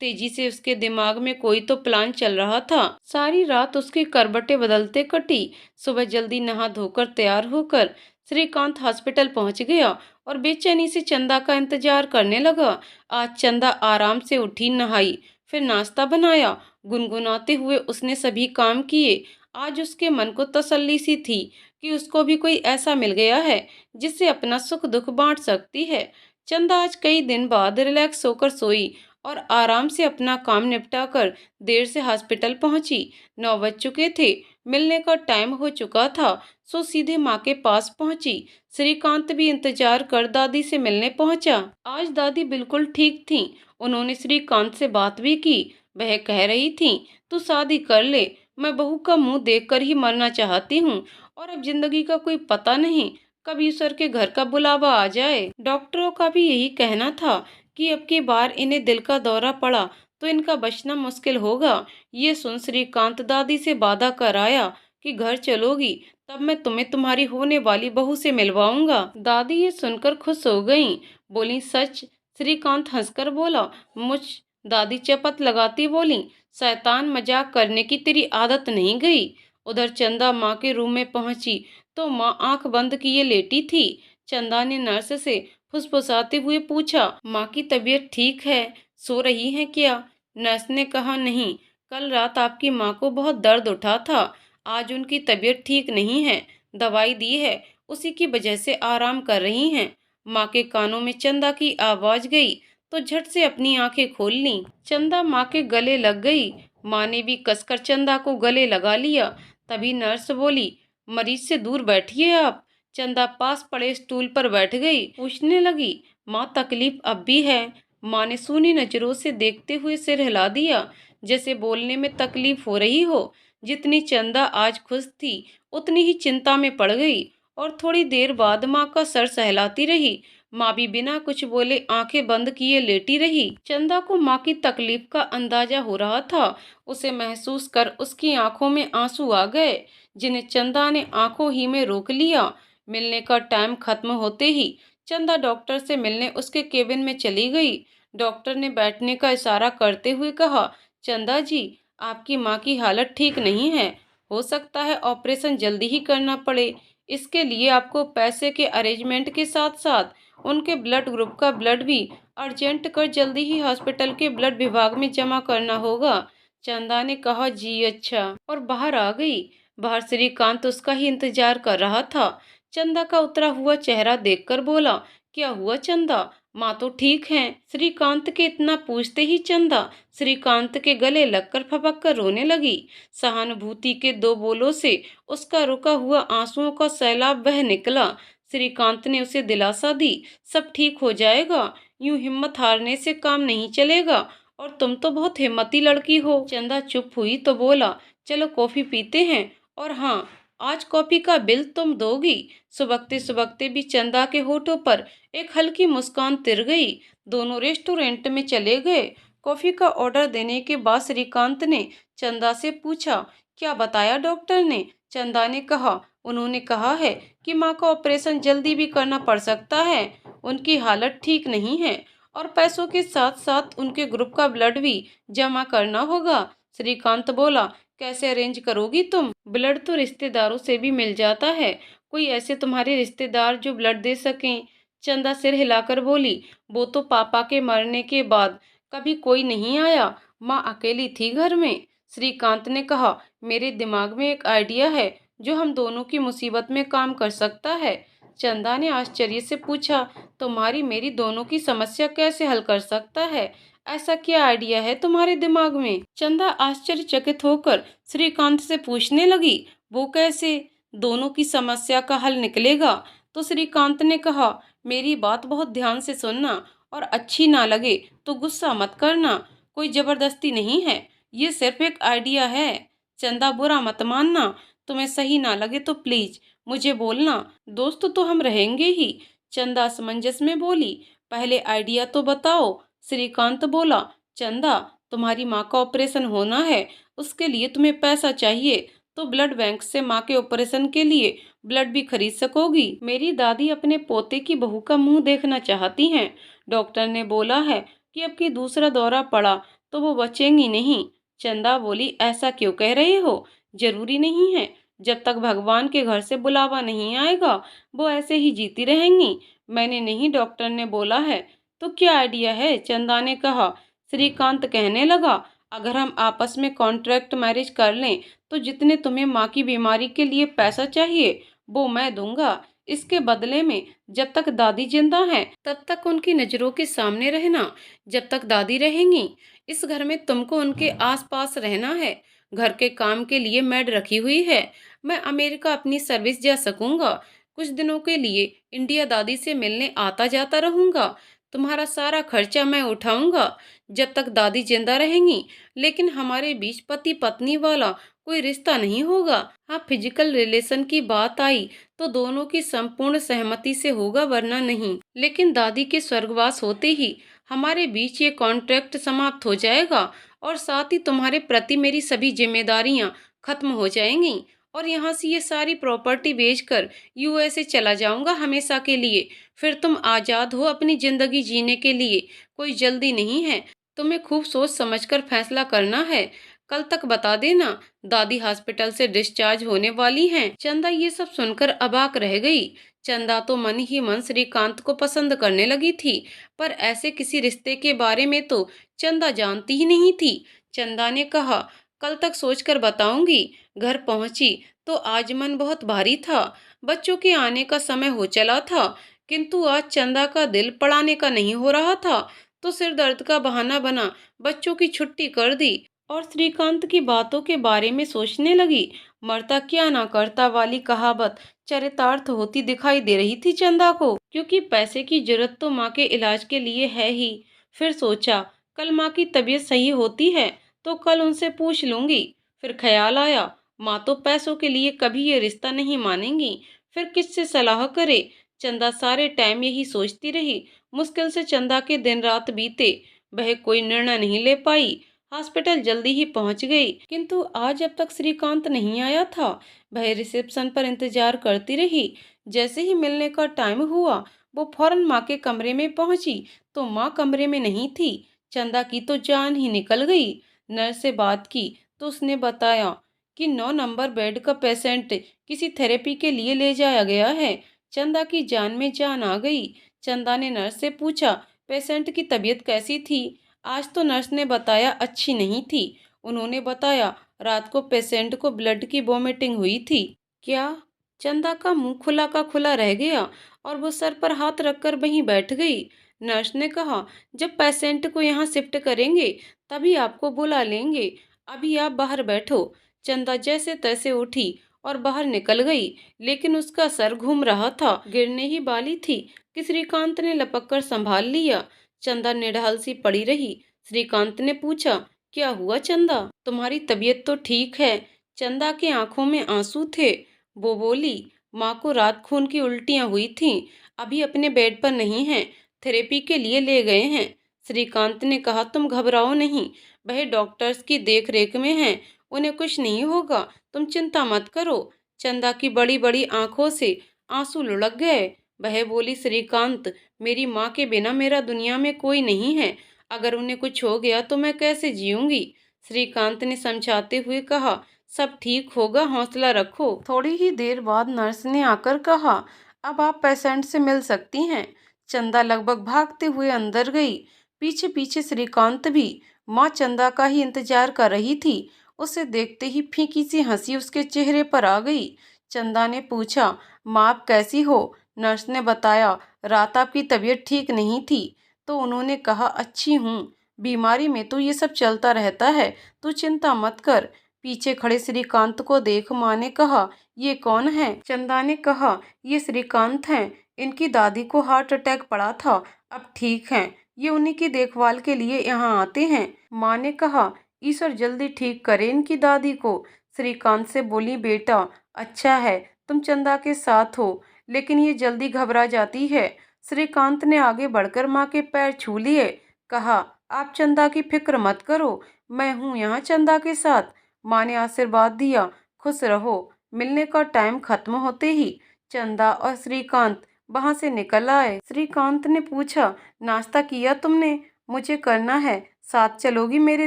तेजी से उसके दिमाग में कोई तो प्लान चल रहा था। सारी रात उसकी करवटें बदलते कटी। सुबह जल्दी नहा धोकर तैयार होकर श्रीकांत हॉस्पिटल पहुंच गया और बेचैनी से चंदा का इंतजार करने लगा। आज चंदा आराम से उठी, नहाई, फिर नाश्ता बनाया। गुनगुनाते हुए उसने सभी काम किए। आज उसके मन को तसल्ली सी थी कि उसको भी कोई ऐसा मिल गया है जिससे अपना सुख दुख बांट सकती है। चंदा आज कई दिन बाद रिलैक्स होकर सोई और आराम से अपना काम निपटाकर देर से हॉस्पिटल पहुंची। 9 बज चुके थे, मिलने का टाइम हो चुका था, सो सीधे माँ के पास पहुंची। श्रीकांत भी इंतजार कर दादी से मिलने पहुंचा। आज दादी बिल्कुल ठीक थीं। उन्होंने श्रीकांत से बात भी की। वह कह रही थीं, तू शादी कर ले, मैं बहू का मुंह देखकर ही मरना चाहती हूँ, और अब जिंदगी का कोई पता नहीं कब ईश्वर के घर का बुलावा आ जाए। डॉक्टरों का भी यही कहना था कि अब की बार इन्हें दिल का दौरा पड़ा तो इनका बचना मुश्किल होगा। ये सुन श्रीकांत दादी से वादा कराया कि घर चलोगी तब मैं तुम्हें तुम्हारी होने वाली बहू से मिलवाऊंगा। दादी ये सुनकर खुश हो गईं। बोली, सच? श्रीकांत हंसकर बोला, मुझ। दादी चपत लगाती बोली, शैतान, मजाक करने की तेरी आदत नहीं गई। उधर चंदा माँ के रूम में पहुंची तो माँ आंख बंद किए लेटी थी। चंदा ने नर्स से फुसफुसाते हुए पूछा, माँ की तबीयत ठीक है, सो रही हैं क्या? नर्स ने कहा, नहीं, कल रात आपकी माँ को बहुत दर्द उठा था, आज उनकी तबीयत ठीक नहीं है, दवाई दी है, उसी की वजह से आराम कर रही हैं। माँ के कानों में चंदा की आवाज गई तो झट से अपनी आंखें खोल लीं। चंदा माँ के गले लग गई। माँ ने भी कसकर चंदा को गले लगा लिया। तभी नर्स बोली, मरीज से दूर बैठिए आप। चंदा पास पड़े स्टूल पर बैठ गई। पूछने लगी, माँ तकलीफ अब भी है? माँ ने सूनी नजरों से देखते हुए सिर हिला दिया, जैसे बोलने में तकलीफ हो रही हो। जितनी चंदा आज खुश थी उतनी ही चिंता में पड़ गई और थोड़ी देर बाद माँ का सर सहलाती रही। माँ भी बिना कुछ बोले आंखें बंद किए लेटी रही। चंदा को माँ की तकलीफ का अंदाजा हो रहा था। उसे महसूस कर उसकी आंखों में आंसू आ गए, जिन्हें चंदा ने आंखों ही में रोक लिया। मिलने का टाइम खत्म होते ही चंदा डॉक्टर से मिलने उसके केबिन में चली गई। डॉक्टर ने बैठने का इशारा करते हुए कहा, चंदा जी, आपकी माँ की हालत ठीक नहीं है, हो सकता है ऑपरेशन जल्दी ही करना पड़े। इसके लिए आपको पैसे के अरेंजमेंट के साथ साथ उनके ब्लड ग्रुप का ब्लड भी अर्जेंट कर जल्दी ही हॉस्पिटल के ब्लड विभाग में जमा करना होगा। चंदा ने कहा, जी अच्छा, और बाहर आ गई। बाहर श्रीकांत उसका ही इंतजार कर रहा था। चंदा का उतरा हुआ चेहरा देखकर बोला, क्या हुआ चंदा, माँ तो ठीक हैं? श्रीकांत के इतना पूछते ही चंदा श्रीकांत के गले लगकर फपक कर रोने लगी। सहानुभूति के दो बोलों से उसका रुका हुआ आंसुओं का सैलाब बह निकला। श्रीकांत ने उसे दिलासा दी, सब ठीक हो जाएगा, यूं हिम्मत हारने से काम नहीं चलेगा, और तुम तो बहुत हिम्मती लड़की हो। चंदा चुप हुई तो बोला, चलो कॉफी पीते हैं, और हाँ, आज कॉफी का बिल तुम दोगी। सुबकते सुबकते भी चंदा के होठों पर एक हल्की मुस्कान तिर गई। दोनों रेस्टोरेंट में चले गए। कॉफी का ऑर्डर देने के बाद श्रीकांत ने चंदा से पूछा, क्या बताया डॉक्टर ने? चंदा ने कहा, उन्होंने कहा है कि माँ का ऑपरेशन जल्दी भी करना पड़ सकता है, उनकी हालत ठीक नहीं है, और पैसों के साथ साथ उनके ग्रुप का ब्लड भी जमा करना होगा। श्रीकांत बोला, कैसे अरेंज करोगी तुम? ब्लड तो रिश्तेदारों से भी मिल जाता है, कोई ऐसे तुम्हारे रिश्तेदार जो ब्लड दे सकें? चंदा सिर हिलाकर बोली, वो तो पापा के मरने के बाद कभी कोई नहीं आया, माँ अकेली थी घर में। श्रीकांत ने कहा, मेरे दिमाग में एक आइडिया है जो हम दोनों की मुसीबत में काम कर सकता है। चंदा ने आश्चर्य से पूछा, तुम्हारी मेरी दोनों की समस्या कैसे हल कर सकता है? ऐसा क्या आइडिया है तुम्हारे दिमाग में? चंदा आश्चर्यचकित होकर श्रीकांत से पूछने लगी, वो कैसे दोनों की समस्या का हल निकलेगा? तो श्रीकांत ने कहा, मेरी बात बहुत ध्यान से सुनना, और अच्छी ना लगे तो गुस्सा मत करना, कोई जबरदस्ती नहीं है, ये सिर्फ एक आइडिया है। चंदा, बुरा मत मानना, तुम्हें सही ना लगे तो प्लीज मुझे बोलना, दोस्त तो हम रहेंगे ही। चंदा असमंजस में बोली, पहले आइडिया तो बताओ। श्रीकांत बोला, चंदा, तुम्हारी माँ का ऑपरेशन होना है, उसके लिए तुम्हें पैसा चाहिए, तो ब्लड बैंक से माँ के ऑपरेशन के लिए ब्लड भी खरीद सकोगी। मेरी दादी अपने पोते की बहू का मुंह देखना चाहती हैं। डॉक्टर ने बोला है कि अब की दूसरा दौरा पड़ा तो वो बचेंगी नहीं। चंदा बोली, ऐसा क्यों कह रहे हो? जरूरी नहीं है, जब तक भगवान के घर से बुलावा नहीं आएगा वो ऐसे ही जीती रहेंगी। मैंने नहीं, डॉक्टर ने बोला है। तो क्या आइडिया है? चंदा ने कहा। श्रीकांत कहने लगा, अगर हम आपस में कॉन्ट्रैक्ट मैरिज कर लें तो जितने तुम्हें माँ की बीमारी के लिए पैसा चाहिए वो मैं दूंगा। इसके बदले में जब तक दादी जिंदा हैं तब तक उनकी नजरों के सामने रहना। जब तक दादी रहेंगी इस घर में तुमको उनके आसपास रहना है। घर के काम के लिए मेड रखी हुई है। मैं अमेरिका अपनी सर्विस जा सकूंगा। कुछ दिनों के लिए इंडिया दादी से मिलने आता जाता रहूंगा। तुम्हारा सारा खर्चा मैं उठाऊंगा जब तक दादी जिंदा रहेंगी। लेकिन हमारे बीच पति पत्नी वाला कोई रिश्ता नहीं होगा। हाँ, फिजिकल रिलेशन की बात आई तो दोनों की संपूर्ण सहमति से होगा, वरना नहीं। लेकिन दादी के स्वर्गवास होते ही हमारे बीच ये कॉन्ट्रैक्ट समाप्त हो जाएगा और साथ ही तुम्हारे प्रति मेरी सभी जिम्मेदारियां खत्म हो जाएंगी और यहाँ से ये सारी प्रॉपर्टी बेचकर यूएसए चला जाऊंगा हमेशा के लिए। फिर तुम आजाद हो अपनी जिंदगी जीने के लिए। कोई जल्दी नहीं है। तुम्हें खूब सोच समझकर फैसला करना है। कल तक बता देना। दादी हॉस्पिटल से डिस्चार्ज होने वाली हैं। चंदा ये सब सुनकर अबाक रह गई। चंदा तो मन ही मन श्रीकांत को पसंद करने लगी थी, पर ऐसे किसी रिश्ते के बारे में तो चंदा जानती ही नहीं थी। चंदा ने कहा, कल तक सोचकर बताऊंगी। घर पहुंची तो आज मन बहुत भारी था। बच्चों के आने का समय हो चला था, किंतु आज चंदा का दिल पढ़ाने का नहीं हो रहा था, तो सिर दर्द का बहाना बना बच्चों की छुट्टी कर दी और श्रीकांत की बातों के बारे में सोचने लगी। मरता क्या ना करता वाली कहावत चरितार्थ होती दिखाई दे रही थी चंदा को, क्योंकि पैसे की जरूरत तो माँ के इलाज के लिए है ही। फिर सोचा, कल माँ की तबीयत सही होती है तो कल उनसे पूछ लूंगी। फिर ख्याल आया, माँ तो पैसों के लिए कभी ये रिश्ता नहीं मानेंगी, फिर किससे सलाह करे। चंदा सारे टाइम यही सोचती रही। मुश्किल से चंदा के दिन रात बीते, वह कोई निर्णय नहीं ले पाई। हॉस्पिटल जल्दी ही पहुंच गई, किंतु आज अब तक श्रीकांत नहीं आया था। वह रिसेप्शन पर इंतजार करती रही। जैसे ही मिलने का टाइम हुआ वो फौरन माँ के कमरे में पहुंची तो माँ कमरे में नहीं थी। चंदा की तो जान ही निकल गई। नर्स से बात की तो उसने बताया कि 9 नंबर बेड का पेशेंट किसी थेरेपी के लिए ले जाया गया है। चंदा की जान में जान आ गई। चंदा ने नर्स से पूछा, पेशेंट की तबीयत कैसी थी। आज तो नर्स ने बताया अच्छी नहीं थी। उन्होंने बताया रात को पेशेंट को ब्लड की वॉमिटिंग हुई थी। क्या? चंदा का मुंह खुला का खुला रह गया और वो सर पर हाथ रखकर वहीं बैठ गई। नर्स ने कहा, जब पेशेंट को यहाँ शिफ्ट करेंगे तभी आपको बुला लेंगे। अभी आप बाहर बैठो। चंदा जैसे तैसे उठी और बाहर निकल गई, लेकिन उसका सर घूम रहा था। गिरने ही वाली थी कि श्रीकांत ने लपक कर संभाल लिया। चंदा निढाल सी पड़ी रही। श्रीकांत ने पूछा, क्या हुआ चंदा? तुम्हारी तबीयत तो ठीक है। चंदा के आंखों में आंसू थे। वो बोली, माँ को रात खून की उल्टियाँ हुई थीं। अभी अपने बेड पर नहीं हैं, थेरेपी के लिए ले गए हैं। श्रीकांत ने कहा, तुम घबराओ नहीं, वह डॉक्टर्स की देख रेख में हैं, उन्हें कुछ नहीं होगा, तुम चिंता मत करो। चंदा की बड़ी बड़ी आंखों से आंसू लुढ़क गए। वह बोली, श्रीकांत, मेरी माँ के बिना मेरा दुनिया में कोई नहीं है। अगर उन्हें कुछ हो गया तो मैं कैसे जीऊंगी। श्रीकांत ने समझाते हुए कहा, सब ठीक होगा, हौसला रखो। थोड़ी ही देर बाद नर्स ने आकर कहा, अब आप पेशेंट से मिल सकती हैं। चंदा लगभग भागते हुए अंदर गई। पीछे पीछे श्रीकांत भी। माँ चंदा का ही इंतजार कर रही थी। उसे देखते ही फीकी सी हंसी उसके चेहरे पर आ गई। चंदा ने पूछा, माँ आप कैसी हो? नर्स ने बताया, रात आपकी तबीयत ठीक नहीं थी। तो उन्होंने कहा, अच्छी हूँ, बीमारी में तो ये सब चलता रहता है, तू चिंता मत कर। पीछे खड़े श्रीकांत को देख माँ ने कहा, ये कौन है? चंदा ने कहा, ये श्रीकांत हैं। इनकी दादी को हार्ट अटैक पड़ा था, अब ठीक हैं। ये उन्हीं की देखभाल के लिए यहाँ आते हैं। माँ ने कहा, ईश्वर जल्दी ठीक करे इनकी दादी को। श्रीकांत से बोली, बेटा अच्छा है तुम चंदा के साथ हो, लेकिन ये जल्दी घबरा जाती है। श्रीकांत ने आगे बढ़कर माँ के पैर छू लिए। कहा, आप चंदा की फिक्र मत करो, मैं हूँ यहाँ चंदा के साथ। माँ ने आशीर्वाद दिया, खुश रहो। मिलने का टाइम खत्म होते ही चंदा और श्रीकांत वहां से निकल आए। श्रीकांत ने पूछा, नाश्ता किया तुमने? मुझे करना है, साथ चलोगी मेरे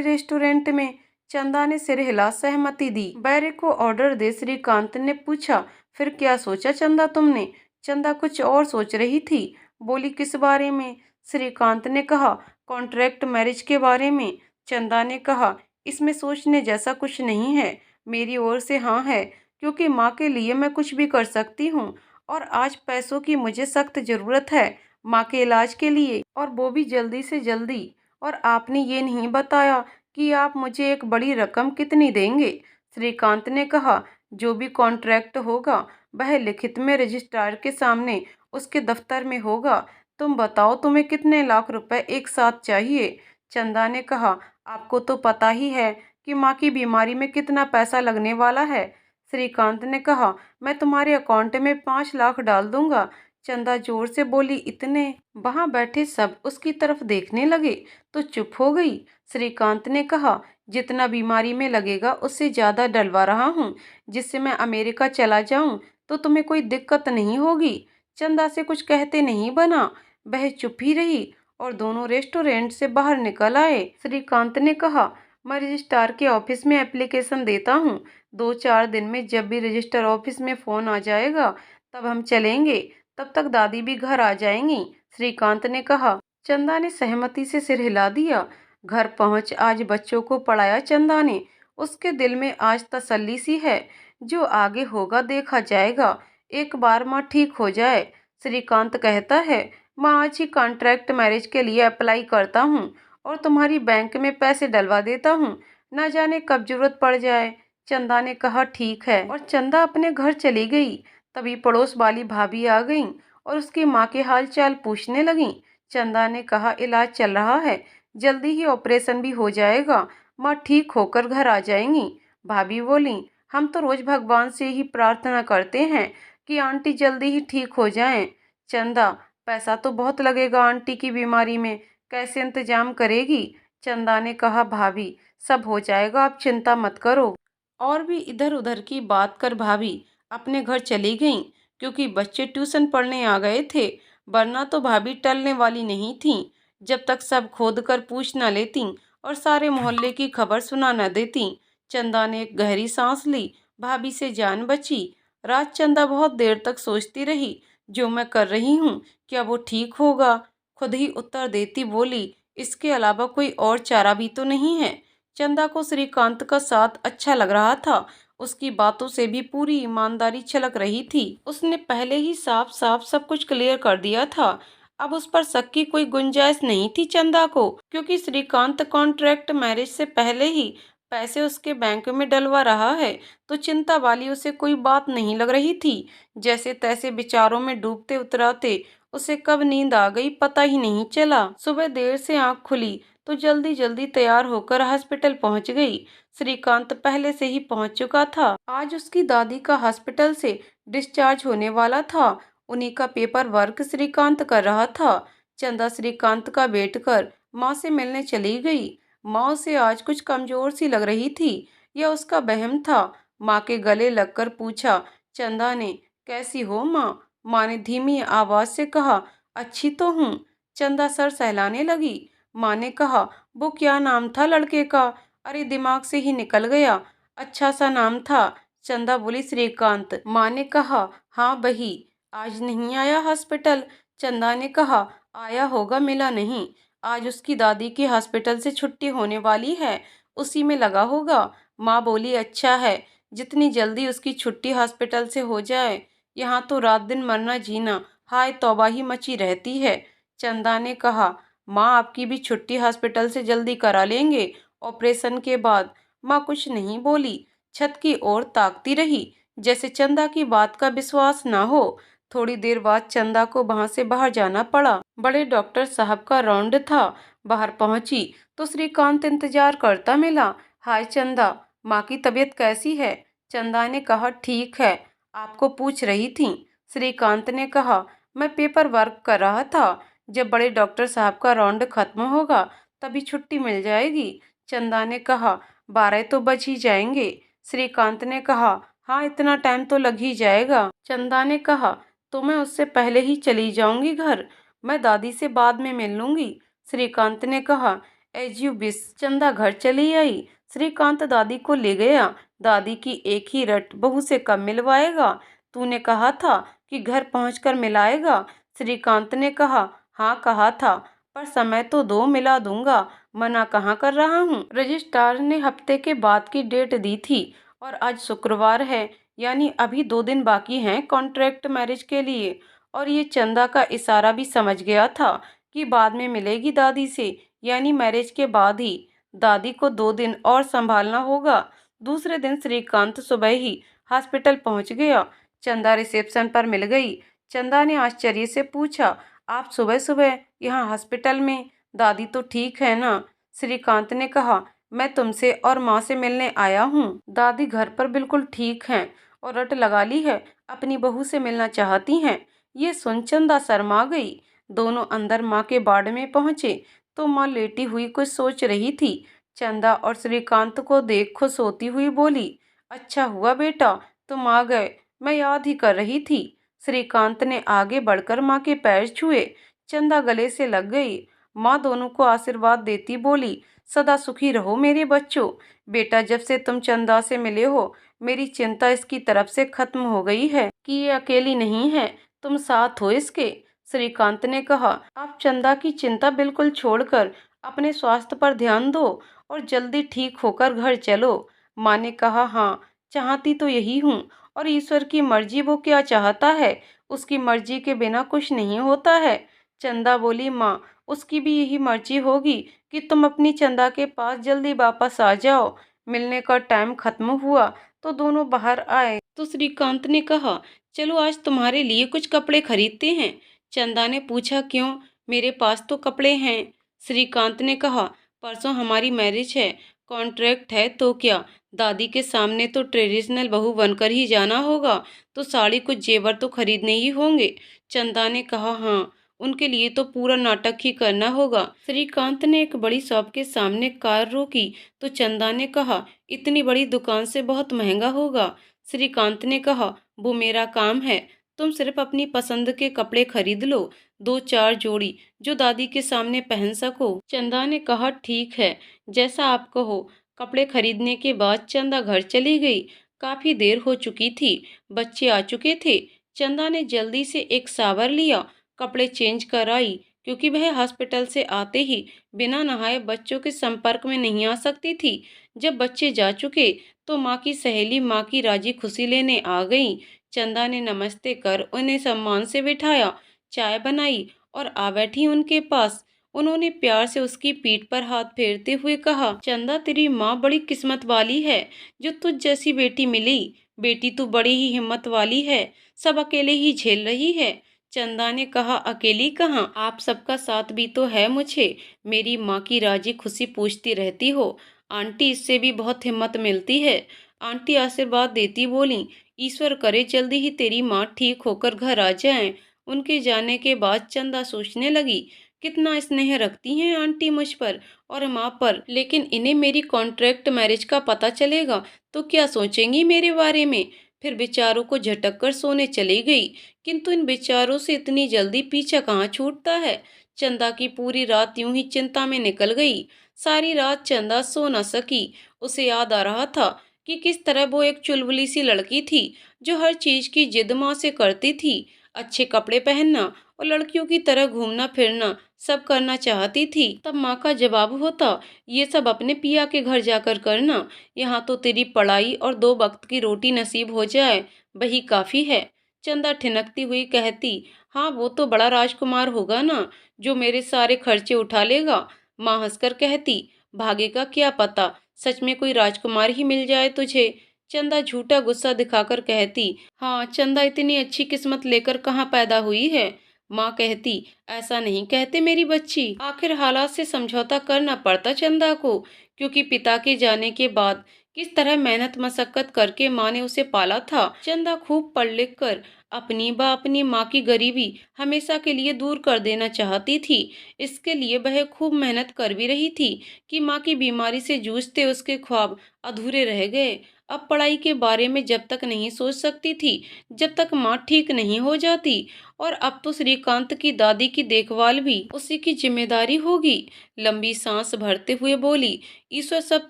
रेस्टोरेंट में? चंदा ने सिर हिला सहमति दी। बैरे को ऑर्डर दे। श्रीकांत ने पूछा, फिर क्या सोचा चंदा तुमने? चंदा कुछ और सोच रही थी। बोली, किस बारे में? श्रीकांत ने कहा, कॉन्ट्रैक्ट मैरिज के बारे में। चंदा ने कहा, इसमें सोचने जैसा कुछ नहीं है, मेरी ओर से हाँ है, क्योंकि माँ के लिए मैं कुछ भी कर सकती हूँ और आज पैसों की मुझे सख्त ज़रूरत है माँ के इलाज के लिए, और वो भी जल्दी से जल्दी। और आपने ये नहीं बताया कि आप मुझे एक बड़ी रकम कितनी देंगे। श्रीकांत ने कहा, जो भी कॉन्ट्रैक्ट होगा वह लिखित में रजिस्ट्रार के सामने उसके दफ्तर में होगा। तुम बताओ तुम्हें कितने लाख रुपए एक साथ चाहिए। चंदा ने कहा, आपको तो पता ही है कि माँ की बीमारी में कितना पैसा लगने वाला है। श्रीकांत ने कहा, मैं तुम्हारे अकाउंट में 5 लाख डाल दूंगा। चंदा जोर से बोली, इतने? वहां बैठे सब उसकी तरफ देखने लगे तो चुप हो गई। श्रीकांत ने कहा, जितना बीमारी में लगेगा उससे ज्यादा डलवा रहा हूँ, जिससे मैं अमेरिका चला जाऊं तो तुम्हें कोई दिक्कत नहीं होगी। चंदा से कुछ कहते नहीं बना, वह चुप ही रही और दोनों रेस्टोरेंट से बाहर निकल आए। श्रीकांत ने कहा, मैं रजिस्ट्रार के ऑफिस में एप्लीकेशन देता हूँ। 2-4 दिन में जब भी रजिस्टर ऑफिस में फोन आ जाएगा तब हम चलेंगे। तब तक दादी भी घर आ जाएंगी। श्रीकांत ने कहा। चंदा ने सहमति से सिर हिला दिया। घर पहुंच आज बच्चों को पढ़ाया चंदा ने। उसके दिल में आज तसल्ली सी है, जो आगे होगा देखा जाएगा। एक बार माँ ठीक हो जाए। श्रीकांत कहता है, माँ आज ही कॉन्ट्रैक्ट मैरिज के लिए अप्लाई करता हूँ और तुम्हारी बैंक में पैसे डलवा देता हूँ, न जाने कब जरूरत पड़ जाए। चंदा ने कहा, ठीक है, और चंदा अपने घर चली गई। तभी पड़ोस वाली भाभी आ गईं और उसकी माँ के हाल चाल पूछने लगीं। चंदा ने कहा, इलाज चल रहा है, जल्दी ही ऑपरेशन भी हो जाएगा, माँ ठीक होकर घर आ जाएंगी। भाभी बोली, हम तो रोज भगवान से ही प्रार्थना करते हैं कि आंटी जल्दी ही ठीक हो जाएं। चंदा, पैसा तो बहुत लगेगा आंटी की बीमारी में, कैसे इंतजाम करेगी। चंदा ने कहा, भाभी सब हो जाएगा, आप चिंता मत करो। और भी इधर उधर की बात कर भाभी अपने घर चली गईं, क्योंकि बच्चे ट्यूशन पढ़ने आ गए थे, वरना तो भाभी टलने वाली नहीं थीं। जब तक सब खोद कर पूछ न लेती और सारे मोहल्ले की खबर सुना न देती। चंदा ने एक गहरी सांस ली, भाभी से जान बची। रात चंदा बहुत देर तक सोचती रही, जो मैं कर रही हूँ क्या वो ठीक होगा। खुद ही उत्तर देती बोली, इसके अलावा कोई और चारा भी तो नहीं है। चंदा को श्रीकांत का साथ अच्छा लग रहा था, उसकी बातों से भी पूरी ईमानदारी छलक रही थी। उसने पहले ही साफ साफ सब कुछ क्लियर कर दिया था, अब उस पर शक की कोई गुंजाइश नहीं थी चंदा को, क्योंकि श्रीकांत कॉन्ट्रैक्ट मैरिज से पहले ही पैसे उसके बैंक में डलवा रहा है, तो चिंता वाली उसे कोई बात नहीं लग रही थी। जैसे तैसे विचारों में डूबते उतराते उसे कब नींद आ गई पता ही नहीं चला। सुबह देर से आंख खुली तो जल्दी जल्दी तैयार होकर हॉस्पिटल पहुंच गई। श्रीकांत पहले से ही पहुंच चुका था। आज उसकी दादी का हॉस्पिटल से डिस्चार्ज होने वाला था। उन्हीं का पेपर वर्क श्रीकांत कर रहा था। चंदा श्रीकांत का वेट कर माँ से मिलने चली गई। माँ उसे आज कुछ कमजोर सी लग रही थी, यह उसका वहम था। माँ के गले लगकर पूछा चंदा ने, कैसी हो माँ। माँ ने धीमी आवाज से कहा, अच्छी तो हूँ। चंदा सर सहलाने लगी। माँ ने कहा, वो क्या नाम था लड़के का। अरे दिमाग से ही निकल गया, अच्छा सा नाम था। चंदा बोली, श्रीकांत। माँ ने कहा, हाँ वही। आज नहीं आया हॉस्पिटल। चंदा ने कहा, आया होगा, मिला नहीं। आज उसकी दादी की हॉस्पिटल से छुट्टी होने वाली है, उसी में लगा होगा। माँ बोली, अच्छा है, जितनी जल्दी उसकी छुट्टी हॉस्पिटल से हो जाए। यहाँ तो रात दिन मरना जीना, हाय तौबा ही मची रहती है। चंदा ने कहा, माँ आपकी भी छुट्टी हॉस्पिटल से जल्दी करा लेंगे ऑपरेशन के बाद। माँ कुछ नहीं बोली, छत की ओर ताकती रही, जैसे चंदा की बात का विश्वास ना हो। थोड़ी देर बाद चंदा को वहां से बाहर जाना पड़ा। बड़े डॉक्टर साहब का राउंड था। बाहर पहुंची तो श्रीकांत इंतजार करता मिला। हाय चंदा, माँ की तबीयत कैसी है। चंदा ने कहा, ठीक है, आपको पूछ रही थी। श्रीकांत ने कहा, मैं पेपर वर्क कर रहा था, जब बड़े डॉक्टर साहब का राउंड खत्म होगा तभी छुट्टी मिल जाएगी। चंदा ने कहा, 12 तो बज ही जाएंगे। श्रीकांत ने कहा, हाँ इतना टाइम तो लग ही जाएगा। चंदा ने कहा, तो मैं उससे पहले ही चली जाऊंगी घर, मैं दादी से बाद में मिल लूंगी। श्रीकांत ने कहा, एज यू विश। चंदा घर चली आई। श्रीकांत दादी को ले गया। दादी की एक ही रट, बहू से कब मिलवाएगा, तूने कहा था कि घर पहुंचकर मिलाएगा। श्रीकांत ने कहा, हाँ कहा था, पर समय तो दो, मिला दूंगा, मना कहाँ कर रहा हूँ। रजिस्ट्रार ने हफ्ते के बाद की डेट दी थी और आज शुक्रवार है, यानी अभी 2 दिन बाकी हैं कॉन्ट्रैक्ट मैरिज के लिए। और ये चंदा का इशारा भी समझ गया था कि बाद में मिलेगी दादी से, यानी मैरिज के बाद ही। दादी को 2 दिन और संभालना होगा। दूसरे दिन श्रीकांत सुबह ही हॉस्पिटल पहुंच गया। चंदा रिसेप्शन पर मिल गई। चंदा ने आश्चर्य से पूछा, आप सुबह सुबह यहाँ हॉस्पिटल में? दादी तो ठीक है ना? श्रीकांत ने कहा, मैं तुमसे और माँ से मिलने आया हूँ। दादी घर पर बिल्कुल ठीक हैं और रट लगा ली है, अपनी बहू से मिलना चाहती हैं। ये सुन चंदा शर्मा गई। दोनों अंदर माँ के वार्ड में पहुंचे तो माँ लेटी हुई कुछ सोच रही थी। चंदा और श्रीकांत को देख खुश होती हुई बोली, अच्छा हुआ बेटा तुम आ गए, मैं याद ही कर रही थी। श्रीकांत ने आगे बढ़कर माँ के पैर छुए। चंदा गले से लग गई। माँ दोनों को आशीर्वाद देती बोली, सदा सुखी रहो मेरे बच्चों। बेटा जब से तुम चंदा से मिले हो, मेरी चिंता इसकी तरफ से खत्म हो गई है कि ये अकेली नहीं है, तुम साथ हो इसके। श्रीकांत ने कहा, आप चंदा की चिंता बिल्कुल छोड़कर अपने स्वास्थ्य पर ध्यान दो और जल्दी ठीक होकर घर चलो। माँ ने कहा, हाँ चाहती तो यही हूँ, और ईश्वर की मर्जी वो क्या चाहता है, उसकी मर्जी के बिना कुछ नहीं होता है। चंदा बोली, माँ उसकी भी यही मर्जी होगी कि तुम अपनी चंदा के पास जल्दी वापस आ जाओ। मिलने का टाइम खत्म हुआ तो दोनों बाहर आए तो श्रीकांत ने कहा, चलो आज तुम्हारे लिए कुछ कपड़े खरीदते हैं। चंदा ने पूछा, क्यों? मेरे पास तो कपड़े हैं। श्रीकांत ने कहा, परसों हमारी मैरिज है, कॉन्ट्रैक्ट है तो क्या, दादी के सामने तो ट्रेडिशनल बहू बनकर ही जाना होगा, तो साड़ी कुछ जेवर तो खरीदने ही होंगे। चंदा ने कहा, हाँ उनके लिए तो पूरा नाटक ही करना होगा। श्रीकांत ने एक बड़ी शॉप के सामने कार रोकी तो चंदा ने कहा, इतनी बड़ी दुकान से बहुत महंगा होगा। श्रीकांत ने कहा, वो मेरा काम है, तुम सिर्फ अपनी पसंद के कपड़े खरीद लो, 2-4 जोड़ी जो दादी के सामने पहन सको। चंदा ने कहा, ठीक है जैसा आप कहो। कपड़े खरीदने के बाद चंदा घर चली गई। काफी देर हो चुकी थी, बच्चे आ चुके थे। चंदा ने जल्दी से एक शावर लिया, कपड़े चेंज कर आई, क्योंकि वह हॉस्पिटल से आते ही बिना नहाए बच्चों के संपर्क में नहीं आ सकती थी। जब बच्चे जा चुके तो माँ की सहेली माँ की राजी खुशी लेने आ गई। चंदा ने नमस्ते कर उन्हें सम्मान से बिठाया, चाय बनाई और आ बैठी उनके पास। उन्होंने प्यार से उसकी पीठ पर हाथ फेरते हुए कहा, चंदा तेरी माँ बड़ी किस्मत वाली है जो तुझ जैसी बेटी मिली। बेटी तू बड़ी ही हिम्मत वाली है, सब अकेले ही झेल रही है। चंदा ने कहा, अकेली कहाँ, आप सबका साथ भी तो है मुझे। मेरी माँ की राजी खुशी पूछती रहती हो। आंटी इससे भी बहुत हिम्मत मिलती है। आंटी आशीर्वाद देती बोली, ईश्वर करे जल्दी ही तेरी माँ ठीक होकर घर आ जाए। उनके जाने के बाद चंदा सोचने लगी, कितना स्नेह रखती हैं आंटी मुझ पर और माँ पर, लेकिन इन्हें मेरी कॉन्ट्रैक्ट मैरिज का पता चलेगा तो क्या सोचेंगी मेरे बारे में। फिर बेचारों को झटक कर सोने चली गई। किंतु इन बेचारों से इतनी जल्दी पीछा कहाँ छूटता है। चंदा की पूरी रात यूं ही चिंता में निकल गई। सारी रात चंदा सो न सकी। उसे याद आ रहा था कि किस तरह वो एक चुलबुली सी लड़की थी जो हर चीज की जिद माँ से करती थी। अच्छे कपड़े पहनना और लड़कियों की तरह घूमना फिरना सब करना चाहती थी। तब माँ का जवाब होता, ये सब अपने पिया के घर जाकर करना, यहाँ तो तेरी पढ़ाई और 2 वक्त की रोटी नसीब हो जाए वही काफी है। चंदा ठिनकती हुई कहती, हाँ वो तो बड़ा राजकुमार होगा ना जो मेरे सारे खर्चे उठा लेगा। माँ हंसकर कहती, भाग्य का क्या पता, सच में कोई राजकुमार ही मिल जाए तुझे। चंदा झूठा गुस्सा दिखाकर कहती, हाँ चंदा इतनी अच्छी किस्मत लेकर कहाँ पैदा हुई है। माँ कहती, ऐसा नहीं कहते मेरी बच्ची, आखिर हालात से समझौता करना पड़ता चंदा को, क्योंकि पिता के जाने के बाद किस तरह मेहनत मशक्कत करके माँ ने उसे पाला था। चंदा खूब पढ़ लिख कर अपनी माँ की गरीबी हमेशा के लिए दूर कर देना चाहती थी। इसके लिए वह खूब मेहनत कर भी रही थी कि माँ की बीमारी से जूझते उसके ख्वाब अधूरे रह गए। अब पढ़ाई के बारे में जब तक नहीं सोच सकती थी जब तक माँ ठीक नहीं हो जाती, और अब तो श्रीकांत की दादी की देखभाल भी उसी की जिम्मेदारी होगी। लंबी सांस भरते हुए बोली, ईश्वर सब